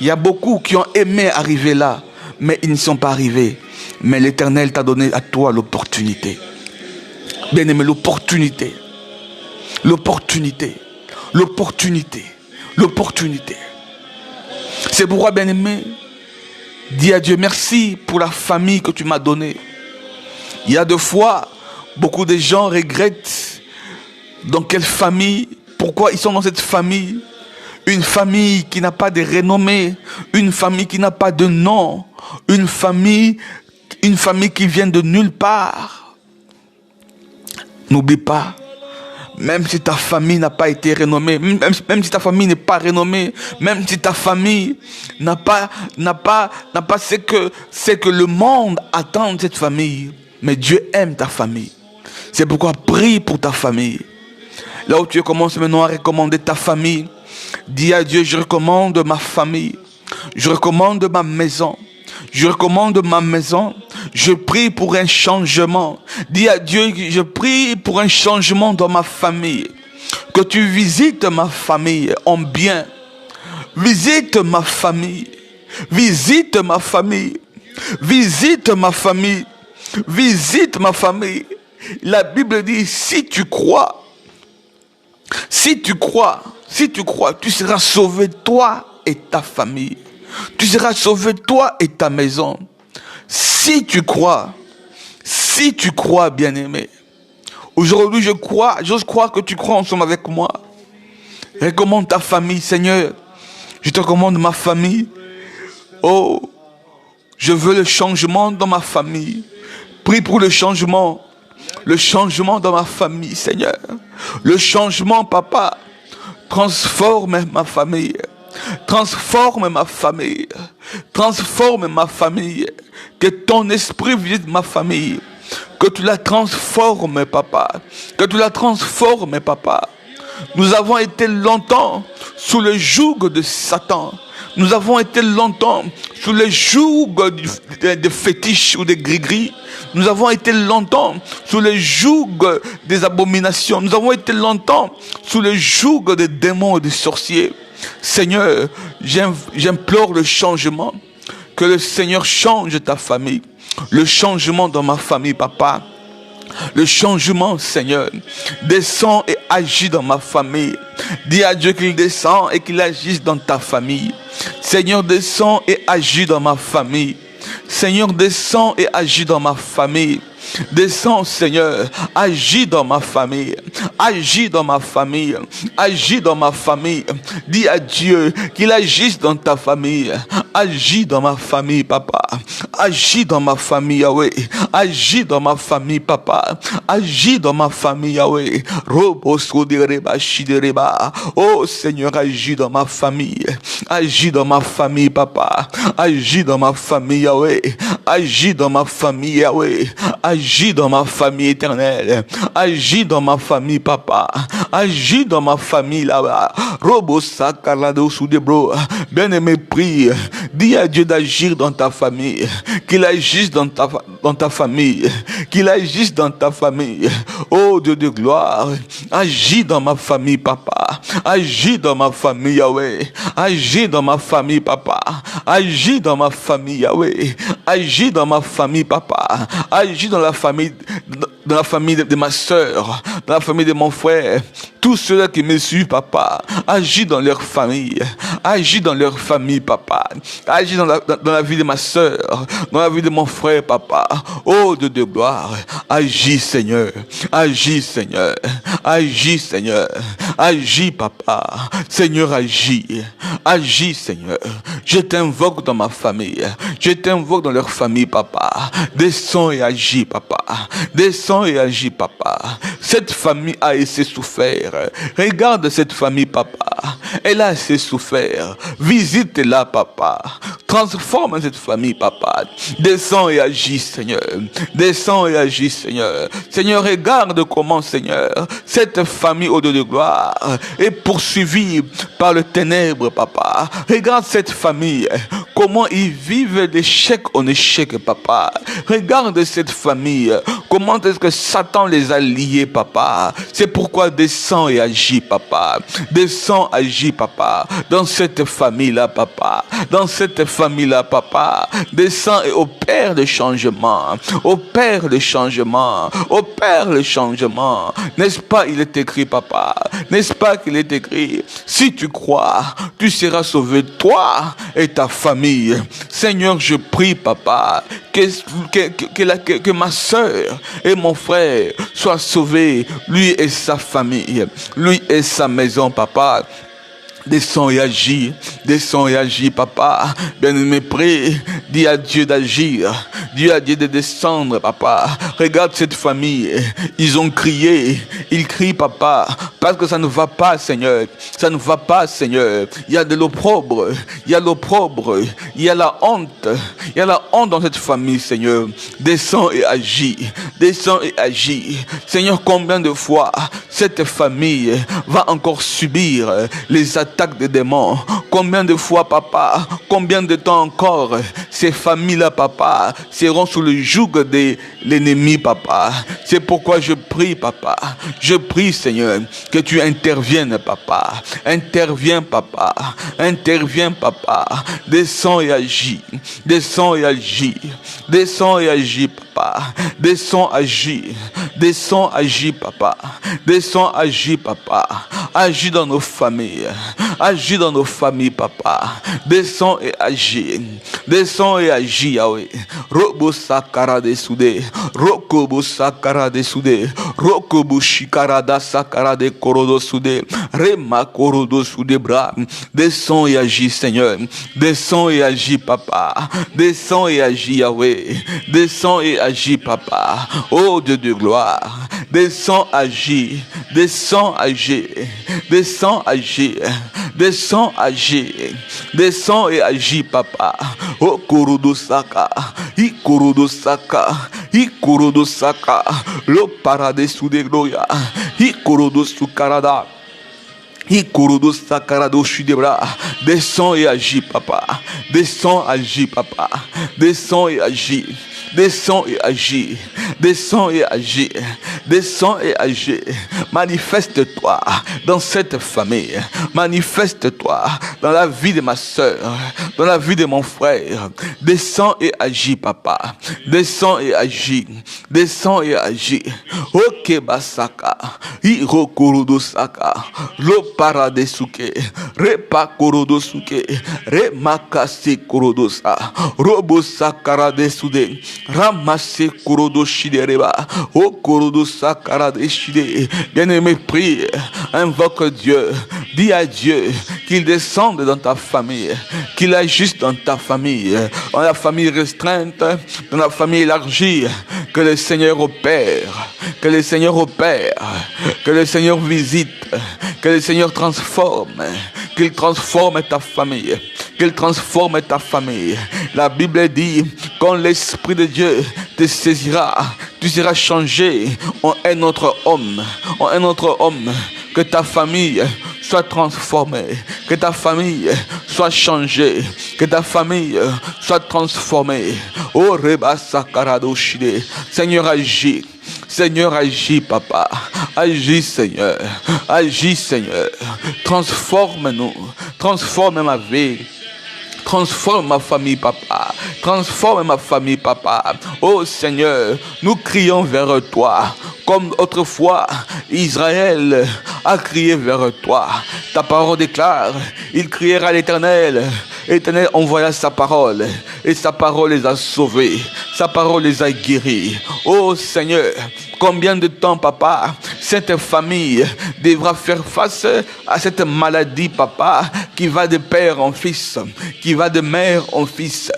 il y a beaucoup qui ont aimé arriver là, mais ils ne sont pas arrivés. Mais l'Éternel t'a donné à toi l'opportunité. Bien-aimé, l'opportunité. L'opportunité. L'opportunité. L'opportunité. C'est pourquoi, bien-aimé, dis à Dieu merci pour la famille que tu m'as donnée. Il y a des fois, beaucoup de gens regrettent dans quelle famille, pourquoi ils sont dans cette famille. Une famille qui n'a pas de renommée, une famille qui n'a pas de nom, une famille qui vient de nulle part. N'oublie pas, même si ta famille n'a pas été renommée, même si ta famille n'est pas renommée, même si ta famille n'a pas ce que le monde attend de cette famille, mais Dieu aime ta famille. C'est pourquoi prie pour ta famille. Là où tu commences maintenant à recommander ta famille, dis à Dieu, je recommande ma famille, je recommande ma maison, je recommande ma maison, je prie pour un changement. Dis à Dieu, je prie pour un changement dans ma famille, que tu visites ma famille en bien, visite ma famille, visite ma famille, visite ma famille, visite ma famille. La Bible dit, si tu crois, tu seras sauvé, toi et ta famille. Tu seras sauvé, toi et ta maison. Si tu crois, bien-aimé. Aujourd'hui, j'ose croire que tu crois ensemble avec moi. Recommande ta famille, Seigneur. Je te recommande ma famille. Oh, je veux le changement dans ma famille. Prie pour le changement. Le changement dans ma famille, Seigneur. Le changement, Papa. Transforme ma famille. Transforme ma famille. Transforme ma famille. Que ton esprit visite ma famille. Que tu la transformes, Papa. Que tu la transformes, Papa. Nous avons été longtemps sous le joug de Satan. Nous avons été longtemps sous le joug de fétiches ou de gris-gris. Nous avons été longtemps sous le joug des abominations. Nous avons été longtemps sous le joug des démons et des sorciers. Seigneur, j'implore le changement. Que le Seigneur change ta famille. Le changement dans ma famille, Papa. Le changement, Seigneur, descend et agit dans ma famille. Dis à Dieu qu'il descend et qu'il agisse dans ta famille. Seigneur, descend et agit dans ma famille. Seigneur, descend et agit dans ma famille. Descends, Seigneur, agis dans ma famille, agis dans ma famille, agis dans ma famille. Dis à Dieu qu'il agisse dans ta famille. Agis dans ma famille, Papa. Agis dans ma famille, Yahweh. Agis dans ma famille, Papa. Agis dans ma famille, Yahweh. Oh Seigneur, agis dans ma famille. Agis dans ma famille, Papa. Agis dans ma famille, Yahweh. Agis dans ma famille, Yahweh. Agis dans ma famille éternelle. Agis dans ma famille, Papa. Agis dans ma famille là-bas. Bien-aimé, prie. Dis à Dieu d'agir dans ta famille. Qu'il agisse dans ta famille. Qu'il agisse dans ta famille. Oh Dieu de gloire. Agis dans ma famille, Papa. Agis dans ma famille, Yahweh. Agis dans ma famille, Papa. Agis dans ma famille, Yahweh. Agis dans ma famille, Papa. Agis dans la famille de ma soeur, dans la famille de mon frère. Tous ceux qui me suivent, Papa, agis dans leur famille. Agis dans leur famille, Papa. Agis dans la vie de ma soeur, dans la vie de mon frère, Papa. Oh Dieu de gloire, agis, Seigneur. Agis, Seigneur. Agis, Seigneur. Agis, Papa. Seigneur, agis. Agis, Seigneur. Je t'invoque dans ma famille. Je t'invoque dans leur famille, Papa. Descends et agis, Papa. Descends Descends et agis, papa. Cette famille a assez souffert. Regarde cette famille, papa. Elle a assez souffert. Visite-la, papa. Transforme cette famille, papa. Descends et agis, Seigneur. Descends et agis, Seigneur. Seigneur, regarde comment, Seigneur, cette famille au Dieu de gloire est poursuivie par le ténèbre, papa. Regarde cette famille, comment ils vivent d'échec en échec, papa. Regarde cette famille, comment est-ce que Satan les a liés, papa. C'est pourquoi descends et agis, papa. Descends, agis, papa. Dans cette famille-là, papa. Dans cette famille-là, papa. Descends et opère le changement. Opère le changement. Opère le changement. N'est-ce pas, il est écrit, papa. N'est-ce pas qu'il est écrit, si tu crois, tu seras sauvé, toi et ta famille. Seigneur, je prie, papa, que ma soeur et mon frère soient sauvés, lui et sa famille, lui et sa maison, papa. Descends et agis, papa. Bien-aimé, prie, dis à Dieu d'agir, dis à Dieu de descendre, papa. Regarde cette famille, ils ont crié, ils crient, papa, parce que ça ne va pas, Seigneur, ça ne va pas, Seigneur. Il y a de l'opprobre, il y a l'opprobre, il y a la honte dans cette famille, Seigneur. Descends et agis, Seigneur, combien de fois cette famille va encore subir les attaques des démons? Combien de fois, papa, combien de temps encore ces familles-là, papa, seront sous le joug de l'ennemi, papa? C'est pourquoi je prie, papa, je prie, Seigneur, que tu interviennes, papa. Interviens, papa. Interviens, papa. Descends et agis. Descends et agis. Descends et agis, papa. Descends, agis. Descends, agis, papa. Descends, agis, papa. Agis dans nos familles. Agis dans nos familles, papa. Descends et agis. Descends et agis, Yahweh. Robo sakara de soudé. Rokobo sakara de soudé. Rokobo shikarada sakara de korodo soudé. Rema korodo soudé bra. Descends et agis, Seigneur. Descends et agis, papa. Descends et agis, Yahweh. Descends et agis, papa. Oh Dieu de gloire. Descends, agis. Descends, agis. Descends, agis. Descends, agis. Descends et agis, papa. Oh Kurudu Saka. I Kurudu Saka. I Kurudu Saka. Lo parade sous des gloria. I Kurudu Sukarada. I Kurudu Sakarado Shudebra. Descends et agis, papa. Descends, agis, papa. Descends et agis. Descends et agis. Descends et agis. Descends et agis. Manifeste-toi dans cette famille. Manifeste-toi dans la vie de ma soeur, dans la vie de mon frère. Descends et agis, papa. Descends et agis. Descends et agis. Ok basaka. Iro kurudo saka. Lo parade suke. Repa kurudo suke. Remakase kurudo sa. Robo sakara de sude. Ramasse kurudo shidereba. O kurudo sakara de shide. Bien-aimé, prie. Invoque Dieu. Dis à Dieu qu'il descende dans ta famille, qu'il agisse dans ta famille, dans la famille restreinte, dans la famille élargie, que le Seigneur opère, que le Seigneur opère, que le Seigneur visite, que le Seigneur transforme, qu'il transforme ta famille, qu'il transforme ta famille. La Bible dit, quand l'Esprit de Dieu te saisira, tu seras changé en un autre homme, en un autre homme, que ta famille soit transformée, que ta famille soit changée, que ta famille soit transformée. Oh Reba Sakarado Shide. Seigneur, agis. Seigneur, agis, papa. Agis, Seigneur. Agis, Seigneur. Transforme-nous. Transforme ma vie. Transforme ma famille, papa. Transforme ma famille, papa. Oh Seigneur, nous crions vers toi. Comme autrefois, Israël a crié vers toi. Ta parole déclare, il crièrent à l'Éternel. L'Éternel envoya sa parole. Et sa parole les a sauvés. Sa parole les a guéris. Oh Seigneur, combien de temps, papa, cette famille devra faire face à cette maladie, papa, qui va de père en fils, qui va de mère en fils.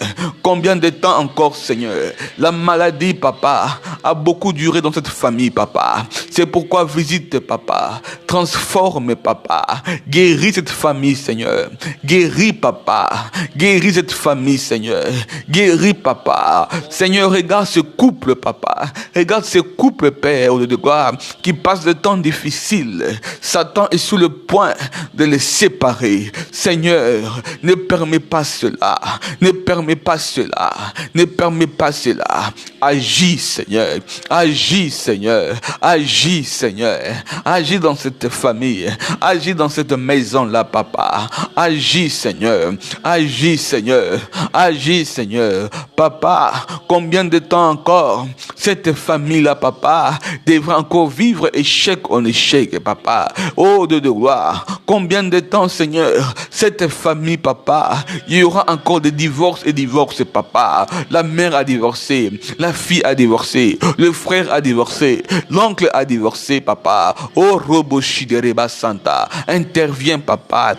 Combien de temps encore, Seigneur? La maladie, papa, a beaucoup duré dans cette famille, papa. C'est pourquoi visite, papa. Transforme, papa. Guéris cette famille, Seigneur. Guéris, papa. Guéris cette famille, Seigneur. Guéris, papa. Seigneur, regarde ce couple, papa. Regarde ce couple, Père de gloire, qui passe de temps difficiles. Satan est sur le point de les séparer. Seigneur, ne permets pas cela. Ne permets pas cela. Ne permets pas cela. Agis, Seigneur. Agis, Seigneur. Agis, Seigneur. Agis dans cette famille. Agis dans cette maison-là, papa. Agis, Seigneur. Agis, Seigneur. Agis, Seigneur. Papa, combien de temps encore cette famille-là, papa, devra encore vivre échec en échec, papa. Oh, Dieu de gloire. Combien de temps, Seigneur, cette famille, papa, il y aura encore des divorces et divorces, papa. La mère a divorcé, la fille a divorcé, le frère a divorcé, l'oncle a divorcé, papa. Oh, Roboshi de Reba Santa, interviens, papa.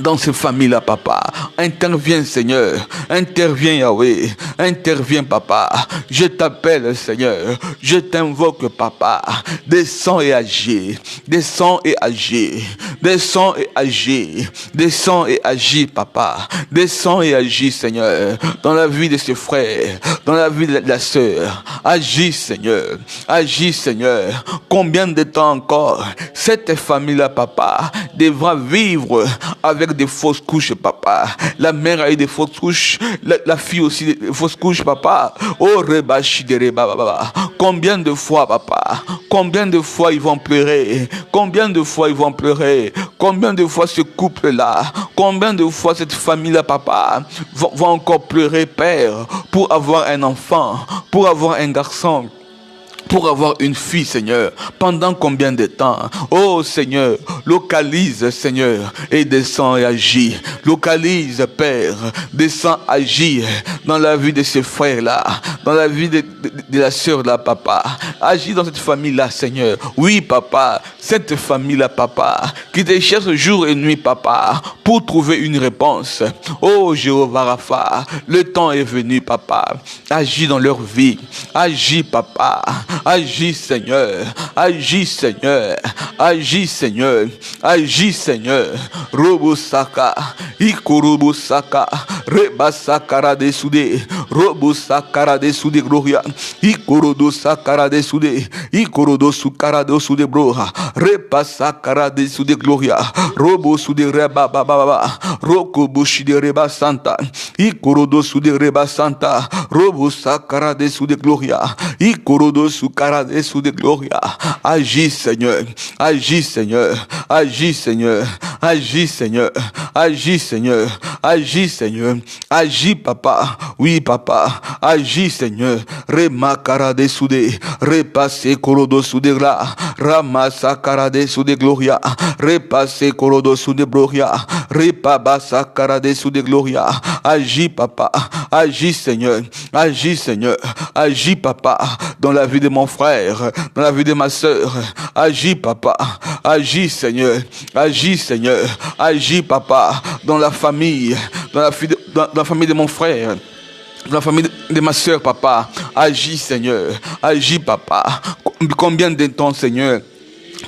Dans ces familles-là, papa, interviens, Seigneur, interviens, Yahweh, interviens, papa, je t'appelle, Seigneur, je t'invoque, papa, descends et agis, descends et agis, descends et agis, descends et agis, papa, descends et agis, Seigneur, dans la vie de ses frères, dans la vie de la sœur, agis, Seigneur, agis, Seigneur. Combien de temps encore cette famille-là, papa, devra vivre avec des fausses couches, papa. La mère a eu des fausses couches, la fille aussi des fausses couches, papa. Oh, rebashi de reba, papa. Combien de fois, papa, combien de fois ils vont pleurer, combien de fois ils vont pleurer, combien de fois ce couple-là, combien de fois cette famille-là, papa, vont encore pleurer, Père, pour avoir un enfant, pour avoir un garçon, pour avoir une fille, Seigneur. Pendant combien de temps? Oh, Seigneur, localise, Seigneur, et descends et agis. Localise, Père, descends, agis dans la vie de ces frères-là, dans la vie de la sœur-là, papa. Agis dans cette famille-là, Seigneur. Oui, papa, cette famille-là, papa, qui te cherche jour et nuit, papa, pour trouver une réponse. Oh, Jéhovah Rapha, le temps est venu, papa. Agis dans leur vie. Agis, papa. Agis, Seigneur. Agis, Seigneur. Agis, Seigneur. Agis, Seigneur. Robosaka. Ikorobosaka. Rebasakara de Soudé. Robosakara de Soudé Gloria. Ikorodo Sakara de Soudé. Ikorodo Sukara de Soudé Broha. Repasakara de Soudé Gloria. Robo Soudé Reba Baba. Rokobushi de Reba Santa. Ikorodo Soudé Reba Santa. Robo Sakara de Soudé Gloria. Ikorodo Sukara de Soudé Gloria. Agis, Seigneur. Agis, Seigneur. Agis, Seigneur. Agis, Seigneur. Agis, Seigneur. Agis, Seigneur. Agis, papa. Oui, papa. Agis, Seigneur. Remakara de Soudé. Repasse Korodo Soudé Gla. Ramasa Kara de Soudé Gloria. Repasse Korodo Soudé Gloria. Repabasa Kara de Soudé Gloria. Agis, papa. Agis, Seigneur. Agis, Seigneur. Agis, papa. Dans la vie de mon frère. Dans la vie de ma sœur. Agis, papa. Agis, Seigneur. Agis, Seigneur. Agis, papa. Dans la famille. Dans la famille de mon frère. Dans la famille de ma sœur, papa. Agis, Seigneur. Agis, papa. Combien de temps, Seigneur?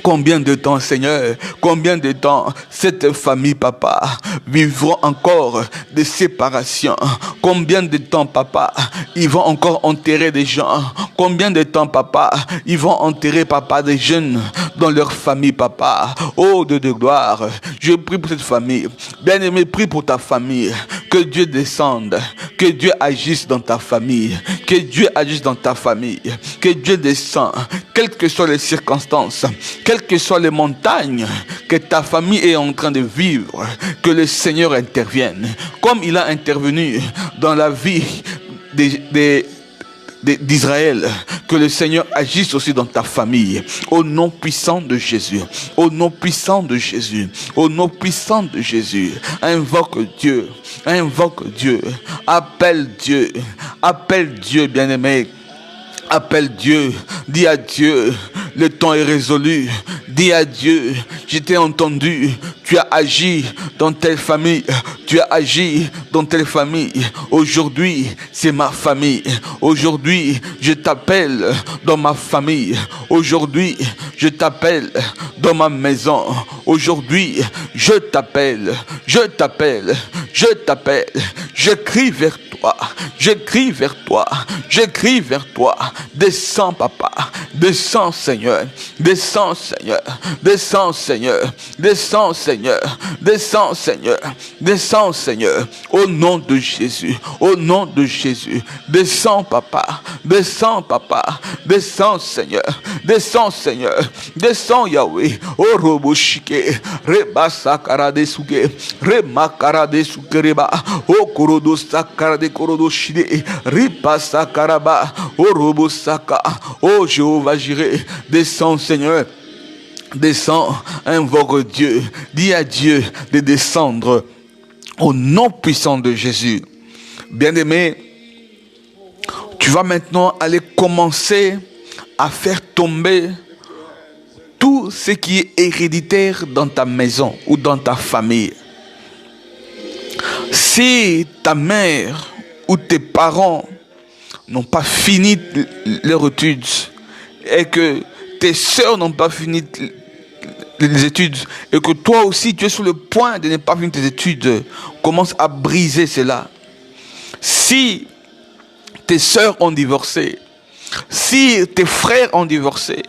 Combien de temps, Seigneur, combien de temps cette famille, papa, vivront encore des séparations? Combien de temps, papa, ils vont encore enterrer des gens? Combien de temps, papa, ils vont enterrer, papa, des jeunes dans leur famille, papa? Oh, Dieu de gloire, je prie pour cette famille. Bien-aimé, prie pour ta famille. Que Dieu descende, que Dieu agisse dans ta famille, que Dieu agisse dans ta famille, que Dieu descende, quelles que soient les circonstances, quelles que soient les montagnes que ta famille est en train de vivre, que le Seigneur intervienne, comme il a intervenu dans la vie d'Israël, que le Seigneur agisse aussi dans ta famille, au nom puissant de Jésus, au nom puissant de Jésus, au nom puissant de Jésus. Invoque Dieu, appelle Dieu, bien-aimé. Appelle Dieu, dis à Dieu, le temps est résolu. Dis à Dieu, je t'ai entendu, tu as agi dans telle famille, tu as agi dans telle famille. Aujourd'hui, c'est ma famille. Aujourd'hui, je t'appelle dans ma famille. Aujourd'hui, je t'appelle dans ma maison. Aujourd'hui, je t'appelle. Je t'appelle. Je t'appelle. Je crie vers toi. Je crie vers toi. Je crie vers toi. Descends, papa. Descends, Seigneur. Descends, Seigneur. Descends, Seigneur. Descends, Seigneur. Descends, Seigneur. Descends, Seigneur. Au nom de Jésus. Au nom de Jésus. Descends, papa. Descends, papa. Descends, Seigneur. Descends, Seigneur. Descends, Yahweh. Oh, Roboshike. Reba sakarade suke. Rema karade sukereba. Oh, korodo sakarade korodo shide. Ripa sakaraba. Oh, Robo saka. Oh, Jéhovah Jireh. Descends, Seigneur. Descends, invoque Dieu. Dis à Dieu de descendre au nom puissant de Jésus. Bien-aimé, tu vas maintenant aller commencer à faire tomber tout ce qui est héréditaire dans ta maison ou dans ta famille. Si ta mère ou tes parents n'ont pas fini leurs études et que tes sœurs n'ont pas fini les études et que toi aussi tu es sur le point de ne pas finir tes études, commence à briser cela. Si tes sœurs ont divorcé, si tes frères ont divorcé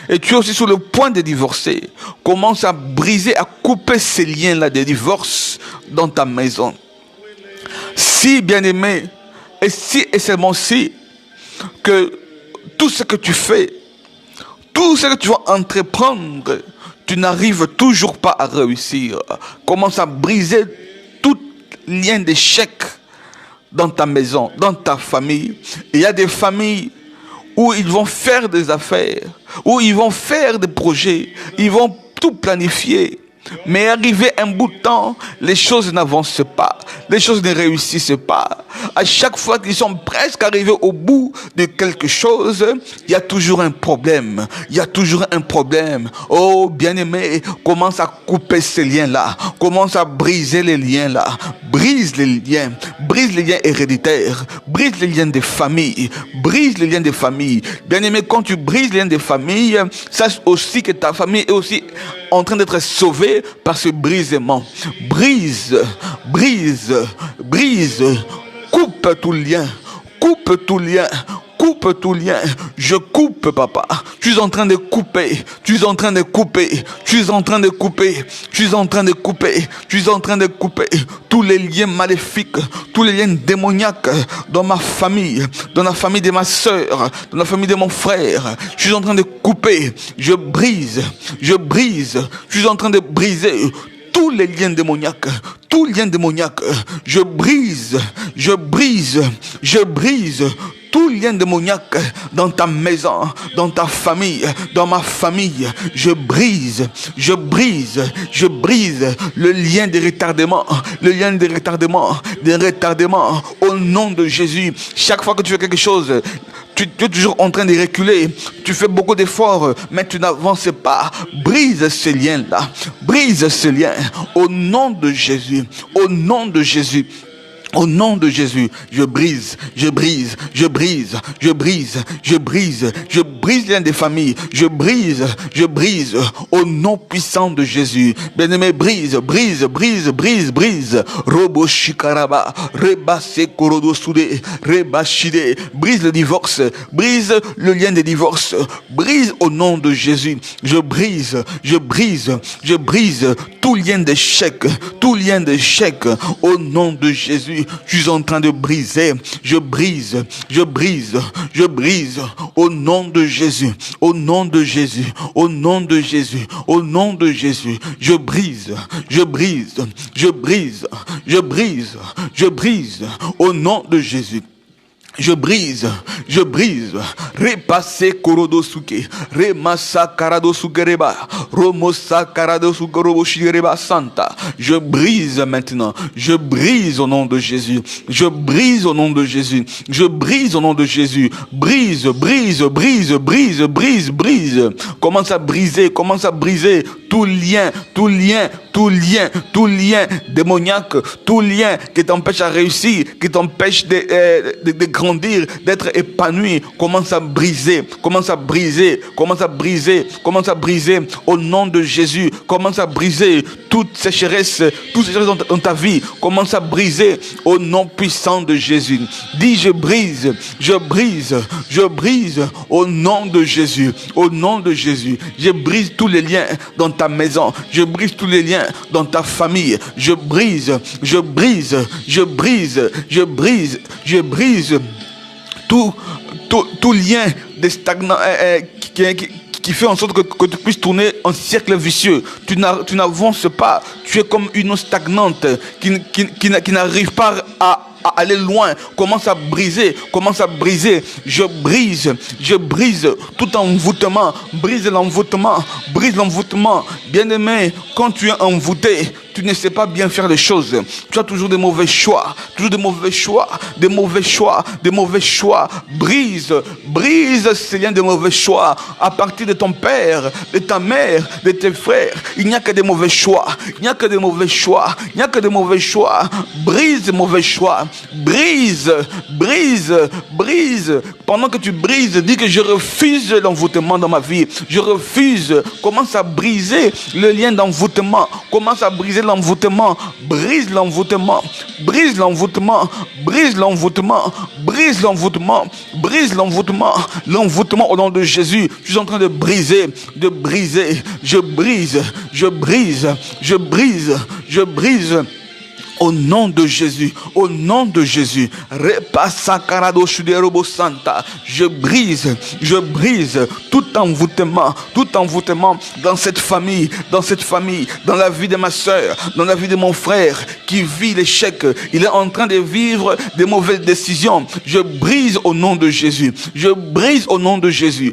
et tu es aussi sur le point de divorcer, commence à briser, à couper ces liens-là de divorce dans ta maison. Si, bien-aimé, et si et seulement si, que tout ce que tu fais, tout ce que tu vas entreprendre, tu n'arrives toujours pas à réussir. Commence à briser tout lien d'échec dans ta maison, dans ta famille. Il y a des familles où ils vont faire des affaires, où ils vont faire des projets, ils vont tout planifier. Mais arrivé un bout de temps, les choses n'avancent pas, les choses ne réussissent pas. À chaque fois qu'ils sont presque arrivés au bout de quelque chose, il y a toujours un problème. Il y a toujours un problème. Oh, bien-aimé, commence à couper ces liens-là. Commence à briser les liens-là. Brise les liens héréditaires. Brise les liens des familles. Brise les liens des familles. Bien-aimé, quand tu brises les liens des familles, sache aussi que ta famille est aussi en train d'être sauvée par ce brisement. Brise, coupe tout lien, coupe tout lien. Coupe tout lien. Je coupe, papa. Tu es en train de couper. Tu es en train de couper. Tu es en train de couper. Tu es en train de couper. Tu es en train de couper tous les liens maléfiques, tous les liens démoniaques dans ma famille, dans la famille de ma soeur, dans la famille de mon frère. Je suis en train de couper. Je brise. Je suis en train de briser tous les liens démoniaques, tous les liens démoniaques. Je brise tout lien démoniaque dans ta maison, dans ta famille, dans ma famille. Je brise le lien de retardement, au nom de Jésus. Chaque fois que tu fais quelque chose, tu es toujours en train de reculer. Tu fais beaucoup d'efforts, mais tu n'avances pas. Brise ce lien-là. Brise ce lien. Au nom de Jésus. Au nom de Jésus. Au nom de Jésus, je brise les liens des familles, je brise, au nom puissant de Jésus. Bien-aimé, brise, Robo shikaraba, reba sekorodo sude, reba shide, brise le divorce, brise le lien des divorces, brise au nom de Jésus. Je brise tout lien d'échec, au nom de Jésus. Je suis en train de briser. Je brise. Au nom de Jésus. Au nom de Jésus. Au nom de Jésus. Au nom de Jésus. Je brise. Au nom de Jésus. Je brise, repasse korodosuke, remasa karadosukereba, romosa karadosukeroboshireba santa. Je brise maintenant, je brise au nom de Jésus, je brise au nom de Jésus, je brise au nom de Jésus, brise, brise. Commence à briser tout lien démoniaque, tout lien qui t'empêche à réussir, qui t'empêche de grandir, d'être épanoui. Commence à briser au nom de Jésus. Commence à briser toute sécheresse dans ta vie. Commence à briser au nom puissant de Jésus. Dis je brise au nom de Jésus. Au nom de Jésus, je brise tous les liens dans ta maison. Je brise tous les liens dans ta famille. Je brise tout lien de stagnant qui fait en sorte que tu puisses tourner en cercle vicieux. Tu n'avances pas. Tu es comme une eau stagnante qui n'arrive pas à aller loin. Commence à briser. Je brise tout envoûtement. Brise l'envoûtement. Bien-aimé, quand tu es envoûté, tu ne sais pas bien faire les choses. Tu as toujours des mauvais choix. Brise ces liens de mauvais choix. À partir de ton père, de ta mère, de tes frères, il n'y a que des mauvais choix. Brise mauvais choix. Brise. Pendant que tu brises, dis que je refuse l'envoûtement dans ma vie. Je refuse. Commence à briser le lien d'envoûtement. Commence à briser l'envoûtement. Brise l'envoûtement au nom de Jésus. Je suis en train de briser. Je brise. Au nom de Jésus, repassa carado shuderobo santa. Je brise tout envoûtement dans cette famille, dans la vie de ma soeur, dans la vie de mon frère qui vit l'échec. Il est en train de vivre des mauvaises décisions. Je brise au nom de Jésus. Je brise au nom de Jésus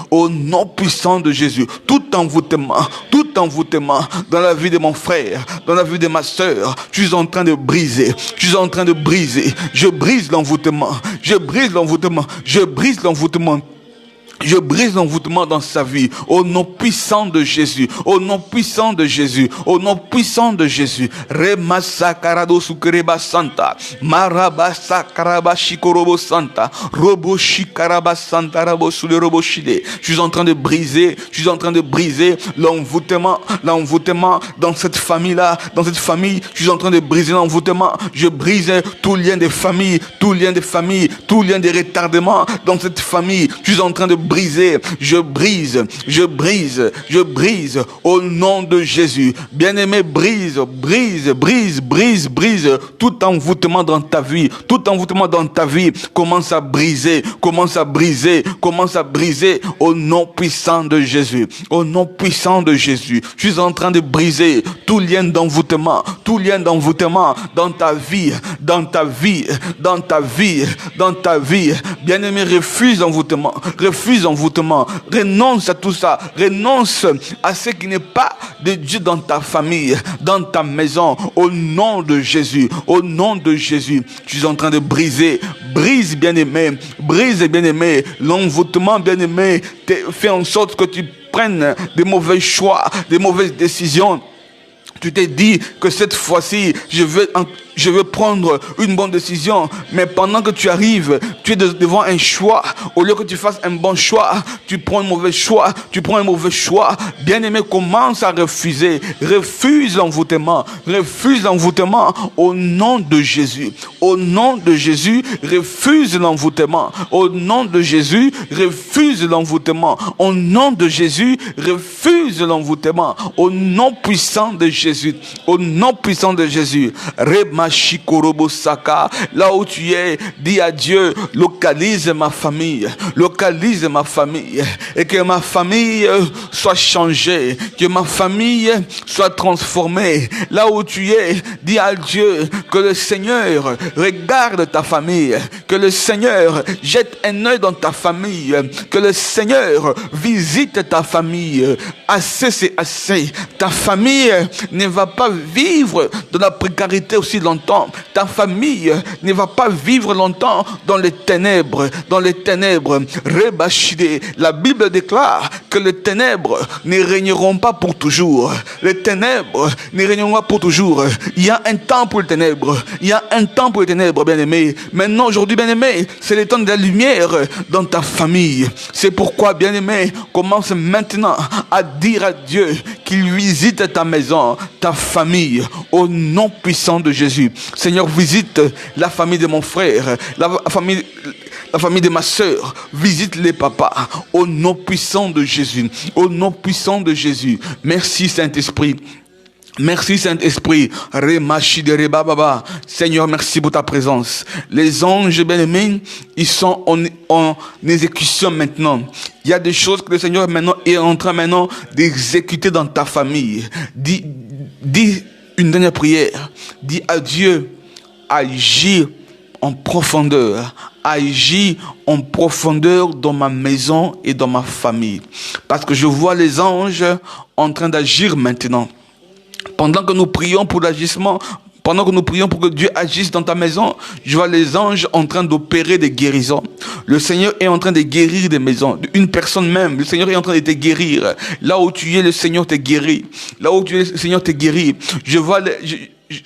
au nom puissant de Jésus. Tout envoûtement dans la vie de mon frère, dans la vie de ma soeur, je suis en train de briser. Je brise l'envoûtement. Je brise l'envoûtement dans sa vie. Au nom puissant de Jésus. Remasa karado sukereba santa. Marabasa karaba shikorobo santa. Robo shikaraba santa rabo sule robo shide. Je suis en train de briser l'envoûtement dans cette famille-là. Dans cette famille, je suis en train de briser l'envoûtement. Je brise tout lien de famille, tout lien de retardement dans cette famille. Je suis en train de briser, je brise au nom de Jésus. Bien-aimé, brise tout envoûtement dans ta vie. Commence à briser au nom puissant de Jésus. Je suis en train de briser tout lien d'envoûtement dans ta vie. Bien-aimé, refuse l'envoûtement. Renonce à tout ça. Renonce à ce qui n'est pas de Dieu dans ta famille, dans ta maison. Au nom de Jésus. Je suis en train de briser. Brise, bien-aimé. L'envoûtement, bien-aimé, fait en sorte que tu prennes des mauvais choix, des mauvaises décisions. Tu t'es dit que cette fois-ci, je veux prendre une bonne décision. Mais pendant que tu arrives, tu es devant un choix. Au lieu que tu fasses un bon choix, tu prends un mauvais choix. Bien-aimé, commence à refuser. Refuse l'envoûtement. Au nom de Jésus. Refuse l'envoûtement. Au nom de Jésus, refuse l'envoûtement. Au nom de Jésus, refuse l'envoûtement. Au nom puissant de Jésus. Rema Remashikorobo Saka. Là où tu es, dis à Dieu, localise ma famille, localise ma famille, et que ma famille soit changée, que ma famille soit transformée. Là où tu es, dis à Dieu que le Seigneur regarde ta famille, que le Seigneur jette un œil dans ta famille, que le Seigneur visite ta famille. Assez, c'est assez. Ta famille ne va pas vivre dans la précarité aussi longtemps. Ta famille ne va pas vivre longtemps dans les ténèbres. Dans les ténèbres. Rebashide. La Bible déclare que les ténèbres ne régneront pas pour toujours. Les ténèbres ne régneront pas pour toujours. Il y a un temps pour les ténèbres. Il y a un temps pour les ténèbres, bien-aimés. Maintenant, aujourd'hui, bien-aimés, c'est le temps de la lumière dans ta famille. C'est pourquoi, bien-aimé, commence maintenant à dire à Dieu qu'il visite ta maison, ta famille, au nom puissant de Jésus. Seigneur, visite la famille de mon frère, la famille de ma soeur. Visite les papas, au nom puissant de Jésus. Au nom puissant de Jésus. Merci, Saint-Esprit. Merci Saint-Esprit. Seigneur, merci pour ta présence. Les anges bien-aimés, ils sont en exécution maintenant. Il y a des choses que le Seigneur maintenant est en train maintenant d'exécuter dans ta famille. Dis une dernière prière. Dis à Dieu, agis en profondeur. Agis en profondeur dans ma maison et dans ma famille. Parce que je vois les anges en train d'agir maintenant. Pendant que nous prions pour l'agissement, pendant que nous prions pour que Dieu agisse dans ta maison, je vois les anges en train d'opérer des guérisons. Le Seigneur est en train de guérir des maisons. Une personne même, le Seigneur est en train de te guérir. Là où tu es, le Seigneur te guérit. Là où tu es, le Seigneur te guérit. Je vois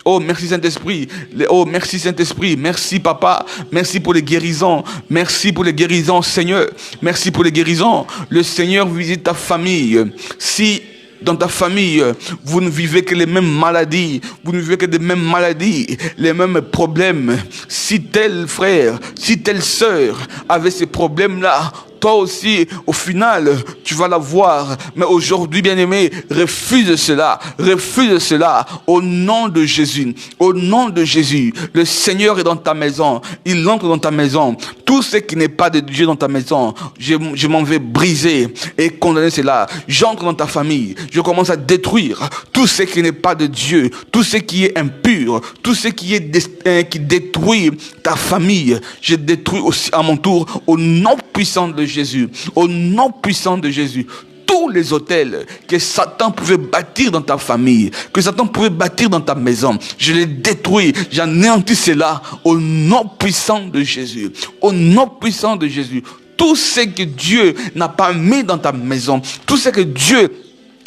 oh, merci Saint-Esprit. Oh, merci Saint-Esprit. Merci Papa. Merci pour les guérisons. Merci pour les guérisons, Seigneur. Merci pour les guérisons. Le Seigneur visite ta famille. Si dans ta famille, vous ne vivez que les mêmes maladies, vous ne vivez que les mêmes maladies, les mêmes problèmes. Si tel frère, si telle sœur avait ces problèmes-là, toi aussi, au final, tu vas l'avoir. Mais aujourd'hui, bien-aimé, refuse cela. Refuse cela. Au nom de Jésus. Au nom de Jésus. Le Seigneur est dans ta maison. Il entre dans ta maison. Tout ce qui n'est pas de Dieu dans ta maison, je m'en vais briser et condamner cela. J'entre dans ta famille. Je commence à détruire tout ce qui n'est pas de Dieu. Tout ce qui est impur. Tout ce qui est qui détruit ta famille. Je détruis aussi à mon tour au nom puissant de Jésus, au nom puissant de Jésus. Tous les hôtels que Satan pouvait bâtir dans ta famille, que Satan pouvait bâtir dans ta maison, je les détruis, j'anéantis cela au nom puissant de Jésus. Au nom puissant de Jésus. Tout ce que Dieu n'a pas mis dans ta maison, tout ce que Dieu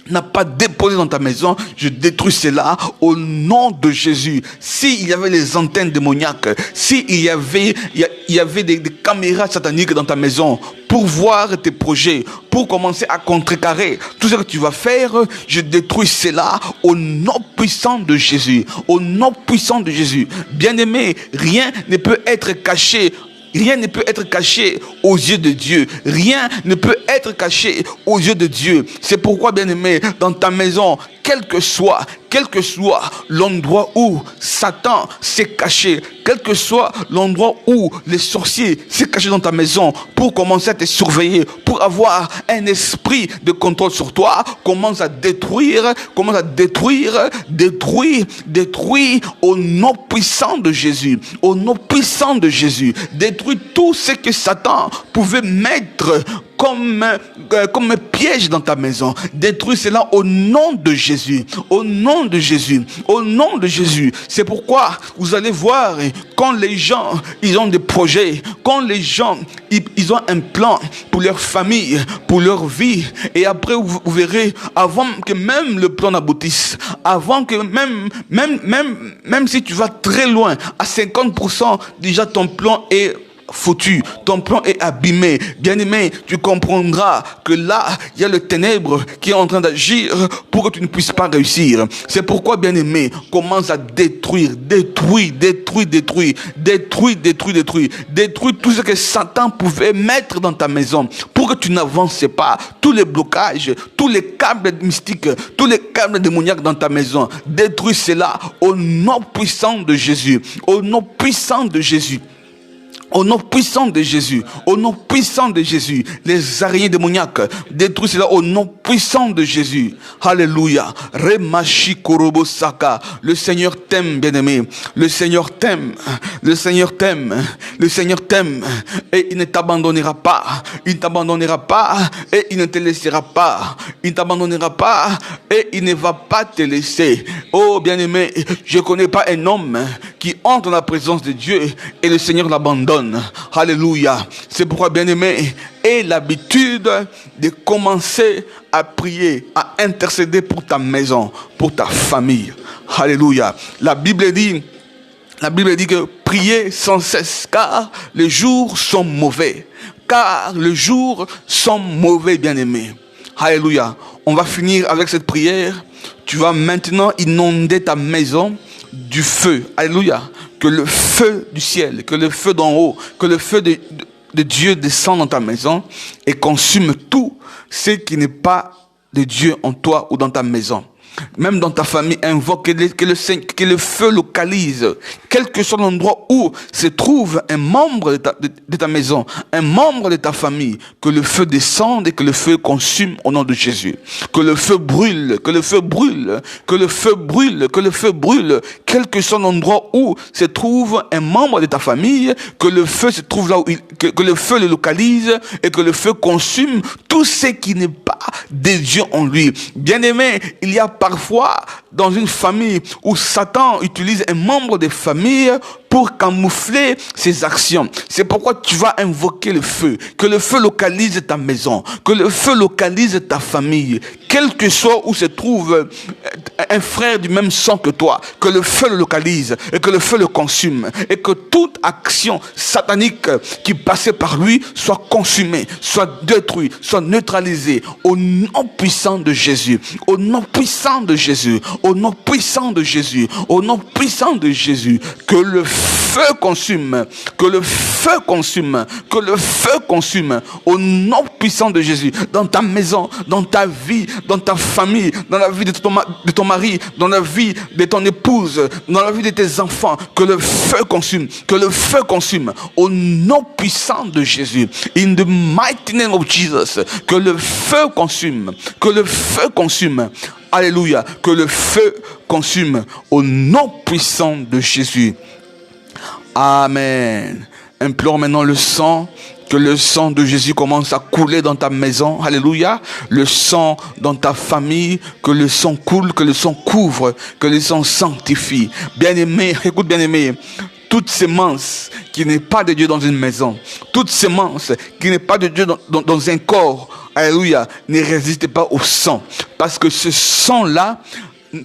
n'a pas déposé dans ta maison, je détruis cela au nom de Jésus. S'il y avait les antennes démoniaques, s'il y avait des caméras sataniques dans ta maison pour voir tes projets, pour commencer à contrecarrer tout ce que tu vas faire, je détruis cela au nom puissant de Jésus. Au nom puissant de Jésus. Bien-aimé, rien ne peut être caché. Rien ne peut être caché aux yeux de Dieu. Rien ne peut être caché aux yeux de Dieu. C'est pourquoi, bien-aimé, dans ta maison, quel que soit l'endroit où Satan s'est caché, quel que soit l'endroit où les sorciers s'est caché dans ta maison pour commencer à te surveiller, pour avoir un esprit de contrôle sur toi, commence à détruire au nom puissant de Jésus, au nom puissant de Jésus. Détruis tout ce que Satan pouvait mettre comme un piège dans ta maison. Détruis cela au nom de Jésus. Au nom de Jésus. Au nom de Jésus. C'est pourquoi vous allez voir, quand les gens, ils ont des projets, quand les gens, ils ont un plan pour leur famille, pour leur vie, et après vous verrez, avant que même le plan n'aboutisse, avant que même si tu vas très loin, à 50%, déjà ton plan est foutu, ton plan est abîmé. Bien-aimé, tu comprendras que là, il y a le ténèbre qui est en train d'agir pour que tu ne puisses pas réussir. C'est pourquoi, bien-aimé, commence à détruire tout ce que Satan pouvait mettre dans ta maison pour que tu n'avances pas. Tous les blocages, tous les câbles mystiques, tous les câbles démoniaques dans ta maison, détruis cela au nom puissant de Jésus. Au nom puissant de Jésus. Au nom puissant de Jésus, au nom puissant de Jésus, les araignées démoniaques, détruis cela au nom puissant de Jésus. Alléluia. Remashi Korobo Saka. Le Seigneur t'aime, bien-aimé. Le Seigneur t'aime. Le Seigneur t'aime. Le Seigneur t'aime. Et il ne t'abandonnera pas. Il ne t'abandonnera pas. Et il ne te laissera pas. Il ne t'abandonnera pas. Et il ne va pas te laisser. Oh, bien-aimé, je ne connais pas un homme qui entre dans la présence de Dieu et le Seigneur l'abandonne. Alléluia. C'est pourquoi, bien-aimé, aie l'habitude de commencer à prier, à intercéder pour ta maison, pour ta famille. Alléluia. La Bible dit que priez sans cesse, car les jours sont mauvais. Car les jours sont mauvais, bien-aimé. Alléluia. On va finir avec cette prière. Tu vas maintenant inonder ta maison du feu. Alléluia. Que le feu du ciel, que le feu d'en haut, que le feu de Dieu descende dans ta maison et consume tout ce qui n'est pas de Dieu en toi ou dans ta maison. Même dans ta famille, invoque que le feu localise, quel que soit l'endroit où se trouve un membre de ta maison, un membre de ta famille, que le feu descende et que le feu consume au nom de Jésus. Que le feu brûle, que le feu brûle, que le feu brûle, que le feu brûle, quel que soit l'endroit où se trouve un membre de ta famille, que le feu se trouve là où que le feu le localise et que le feu consume tout ce qui n'est pas de Dieu en lui. Bien-aimé, il y a parfois dans une famille où Satan utilise un membre de famille pour camoufler ses actions. C'est pourquoi tu vas invoquer le feu. Que le feu localise ta maison. Que le feu localise ta famille. Quel que soit où se trouve un frère du même sang que toi. Que le feu le localise et que le feu le consume. Et que toute action satanique qui passait par lui soit consumée, soit détruite, soit neutralisée. Au nom puissant de Jésus. Au nom puissant de Jésus. Au nom puissant de Jésus. Au nom puissant de Jésus. Que le feu consume, que le feu consume, que le feu consume au nom puissant de Jésus, dans ta maison, dans ta vie, dans ta famille, dans la vie de ton mari, dans la vie de ton épouse, dans la vie de tes enfants, que le feu consume, au nom puissant de Jésus, in the mighty name of Jesus, que le feu consume, alléluia, que le feu consume au nom puissant de Jésus. Amen. Implore maintenant le sang, que le sang de Jésus commence à couler dans ta maison. Alléluia. Le sang dans ta famille, que le sang coule, que le sang couvre, que le sang sanctifie. Bien-aimé, écoute bien-aimé, toute sémence qui n'est pas de Dieu dans une maison, toute sémence qui n'est pas de Dieu dans un corps, alléluia, ne résiste pas au sang. Parce que ce sang-là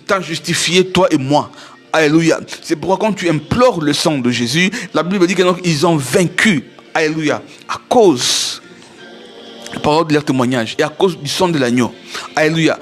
t'a justifié, toi et moi. Alléluia. C'est pourquoi quand tu implores le sang de Jésus, la Bible dit qu'ils ont vaincu. Alléluia. À cause de la parole de leur témoignage et à cause du sang de l'agneau. Alléluia.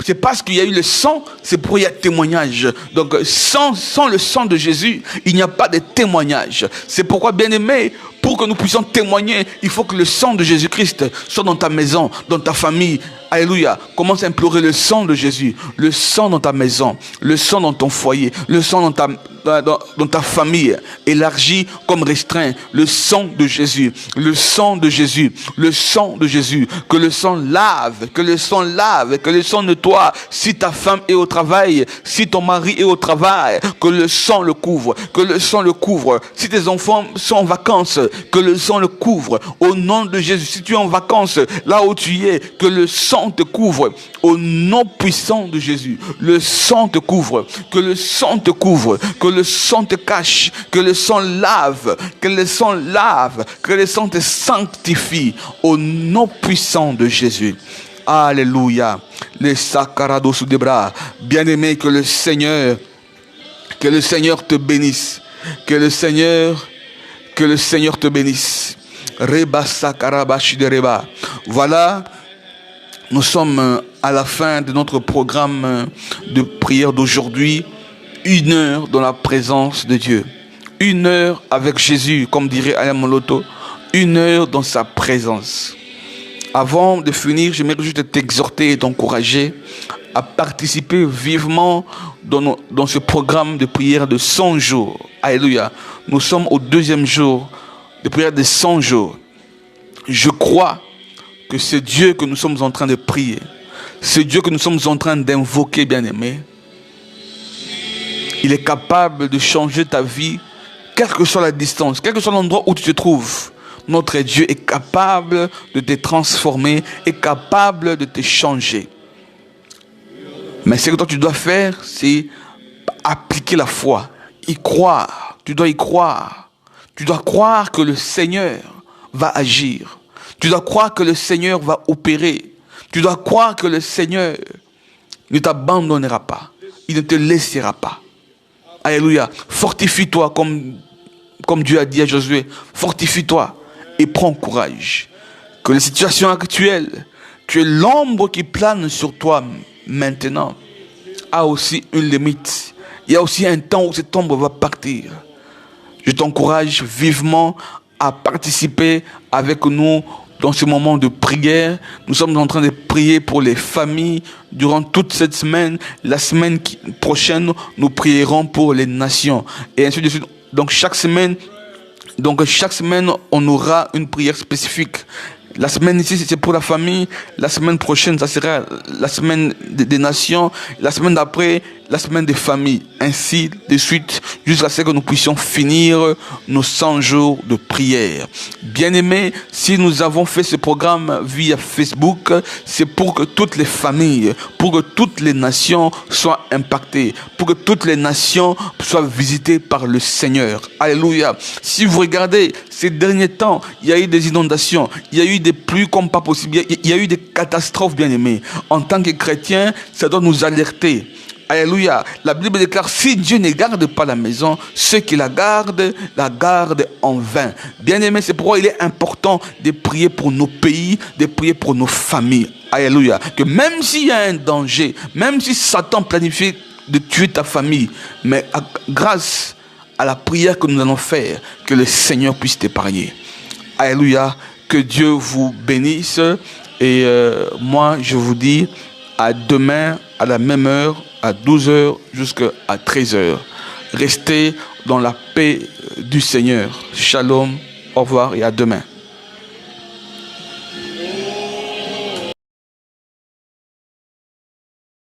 C'est parce qu'il y a eu le sang, c'est pour qu'il y ait témoignage. Donc sans le sang de Jésus, il n'y a pas de témoignage. C'est pourquoi, bien-aimé, pour que nous puissions témoigner, il faut que le sang de Jésus-Christ soit dans ta maison, dans ta famille. Alléluia. Commence à implorer le sang de Jésus. Le sang dans ta maison. Le sang dans ton foyer. Le sang dans ta famille. Élargi comme restreint. Le sang de Jésus. Le sang de Jésus. Le sang de Jésus. Que le sang lave. Que le sang lave. Que le sang nettoie. Si ta femme est au travail. Si ton mari est au travail. Que le sang le couvre. Que le sang le couvre. Si tes enfants sont en vacances. Que le sang le couvre. Au nom de Jésus. Si tu es en vacances. Là où tu es. Que le sang te couvre au nom puissant de Jésus. Le sang te couvre, que le sang te couvre, que le sang te cache, que le sang lave, que le sang lave, que le sang te sanctifie au nom puissant de Jésus. Alléluia. Les sacarados sous des bras. Bien-aimé, que le Seigneur te bénisse. Que le Seigneur te bénisse. Reba sakarabashi de reba. Voilà. Nous sommes à la fin de notre programme de prière d'aujourd'hui. 1 heure dans la présence de Dieu. 1 heure avec Jésus, comme dirait Alain Moloto. 1 heure dans sa présence. Avant de finir, j'aimerais juste t'exhorter et t'encourager à participer vivement dans ce programme de prière de 100 jours. Alléluia. Nous sommes au 2e jour de prière de 100 jours. Je crois que ce Dieu que nous sommes en train de prier, ce Dieu que nous sommes en train d'invoquer, bien-aimé, il est capable de changer ta vie, quelle que soit la distance, quel que soit l'endroit où tu te trouves. Notre Dieu est capable de te transformer, est capable de te changer. Mais ce que toi tu dois faire, c'est appliquer la foi, y croire. Tu dois y croire. Tu dois croire que le Seigneur va agir. Tu dois croire que le Seigneur va opérer. Tu dois croire que le Seigneur ne t'abandonnera pas. Il ne te laissera pas. Alléluia. Fortifie-toi comme Dieu a dit à Josué. Fortifie-toi et prends courage. Que la situation actuelle, que l'ombre qui plane sur toi maintenant, a aussi une limite. Il y a aussi un temps où cette ombre va partir. Je t'encourage vivement à participer avec nous dans ce moment de prière. Nous sommes en train de prier pour les familles durant toute cette semaine. La semaine prochaine, nous prierons pour les nations. Et ainsi de suite. Donc chaque semaine, on aura une prière spécifique. La semaine ici, c'est pour la famille. La semaine prochaine, ça sera la semaine des nations. La semaine d'après, la semaine des familles. Ainsi de suite, jusqu'à ce que nous puissions finir nos 100 jours de prière. Bien-aimés, si nous avons fait ce programme via Facebook, c'est pour que toutes les familles, pour que toutes les nations soient impactées, pour que toutes les nations soient visitées par le Seigneur. Alléluia. Si vous regardez ces derniers temps, il y a eu des inondations, il y a eu des pluies comme pas possible, il y a eu des catastrophes, bien-aimés. En tant que chrétiens, ça doit nous alerter. Alléluia. La Bible déclare, si Dieu ne garde pas la maison, ceux qui la gardent en vain. Bien-aimés, c'est pourquoi il est important de prier pour nos pays, de prier pour nos familles. Alléluia. Que même s'il y a un danger, même si Satan planifie de tuer ta famille, mais grâce à la prière que nous allons faire, que le Seigneur puisse t'épargner. Alléluia. Que Dieu vous bénisse. Et moi, je vous dis à demain, à la même heure, à 12h jusqu'à 13h. Restez dans la paix du Seigneur. Shalom, au revoir et à demain.